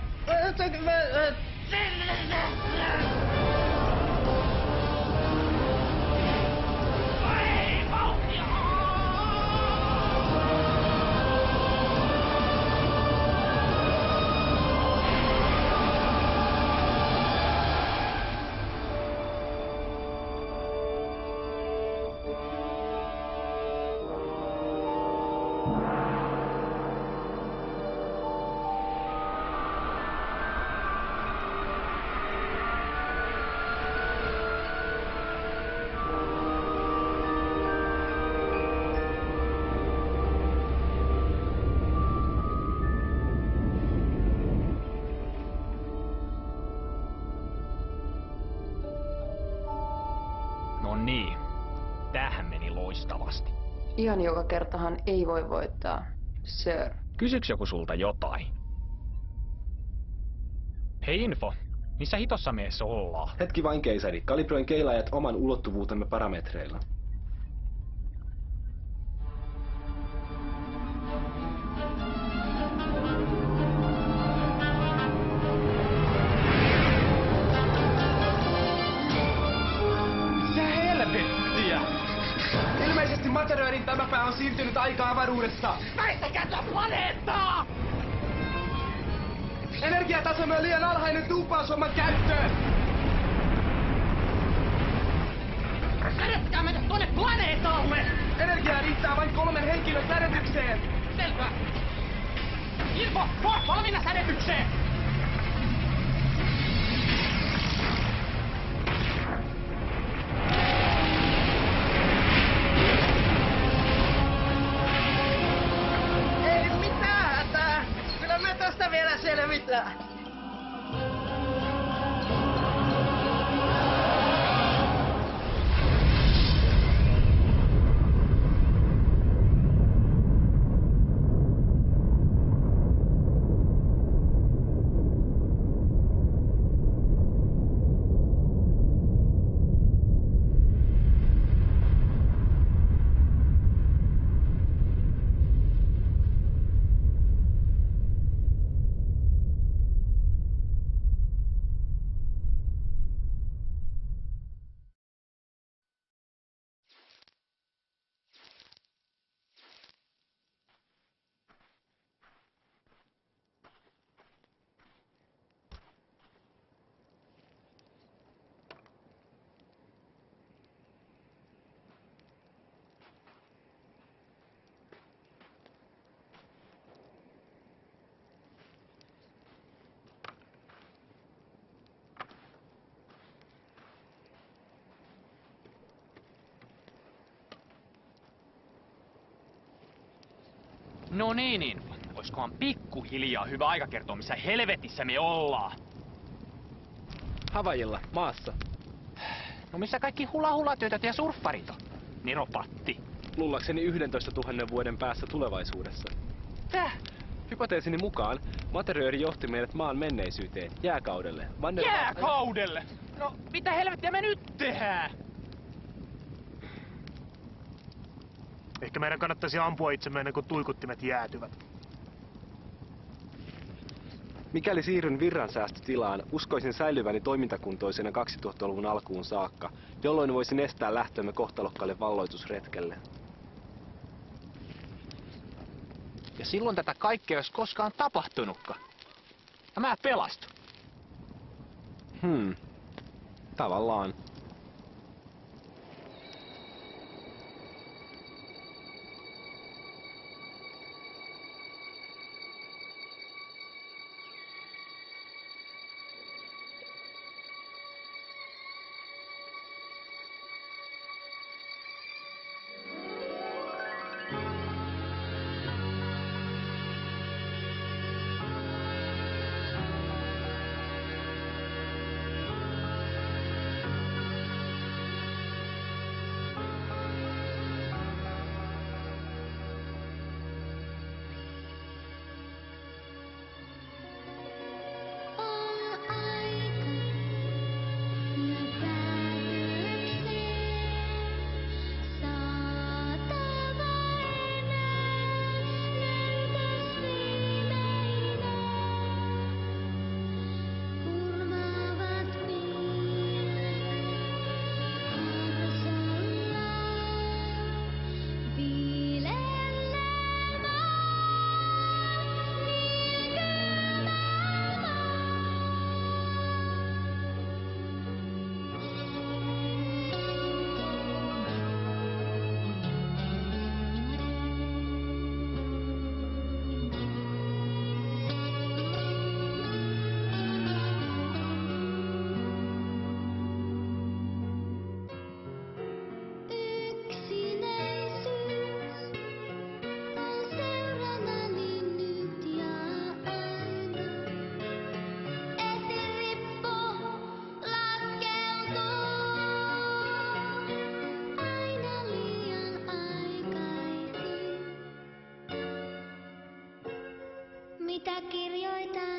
No niin, tämähän meni loistavasti. Ihan joka kertahan ei voi voittaa, sir. Kysyks joku sulta jotain? Hei Info, missä hitossa me ees ollaan? Hetki vain, keisari. Kalibroin keilaajat oman ulottuvuutemme parametreilla. Ilmeisesti Materöörin tämä pää on siirtynyt aika avaruudessa. Väistäkää tätä planeettaa! Energiatasomme on liian alhainen tuuppaushomman käyttöön. Sädettäkää meidät tuonne planeetalle! Energiaa riittää vain 3 henkilön sädetykseen. Selvä. Info, valmiina sädetykseen! Ei mitään hätää! Kyllä me tästä vielä selvitään! No niin, oiskohan pikkuhiljaa hyvä aika kertoa, missä helvetissä me ollaan? Havajilla, maassa. No missä kaikki hula-hula-työtöt ja surffarit on? Neropatti. Luullakseni 11 000 vuoden päässä tulevaisuudessa. Täh? Hypoteesini mukaan Materööri johti meidät maan menneisyyteen, jääkaudelle. Jääkaudelle? No, mitä helvettiä me nyt tehdään? Ehkä meidän kannattaisi ampua itsemme ennen kuin tuikuttimet jäätyvät. Mikäli siirryn virransäästötilaan, uskoisin säilyväni toimintakuntoisena 2000-luvun alkuun saakka, jolloin voisin estää lähtömme kohtalokkaalle valloitusretkelle. Ja silloin tätä kaikkea ei olisi koskaan tapahtunutkaan. Ja mä pelastun. Tavallaan. Mitä kirjoitan?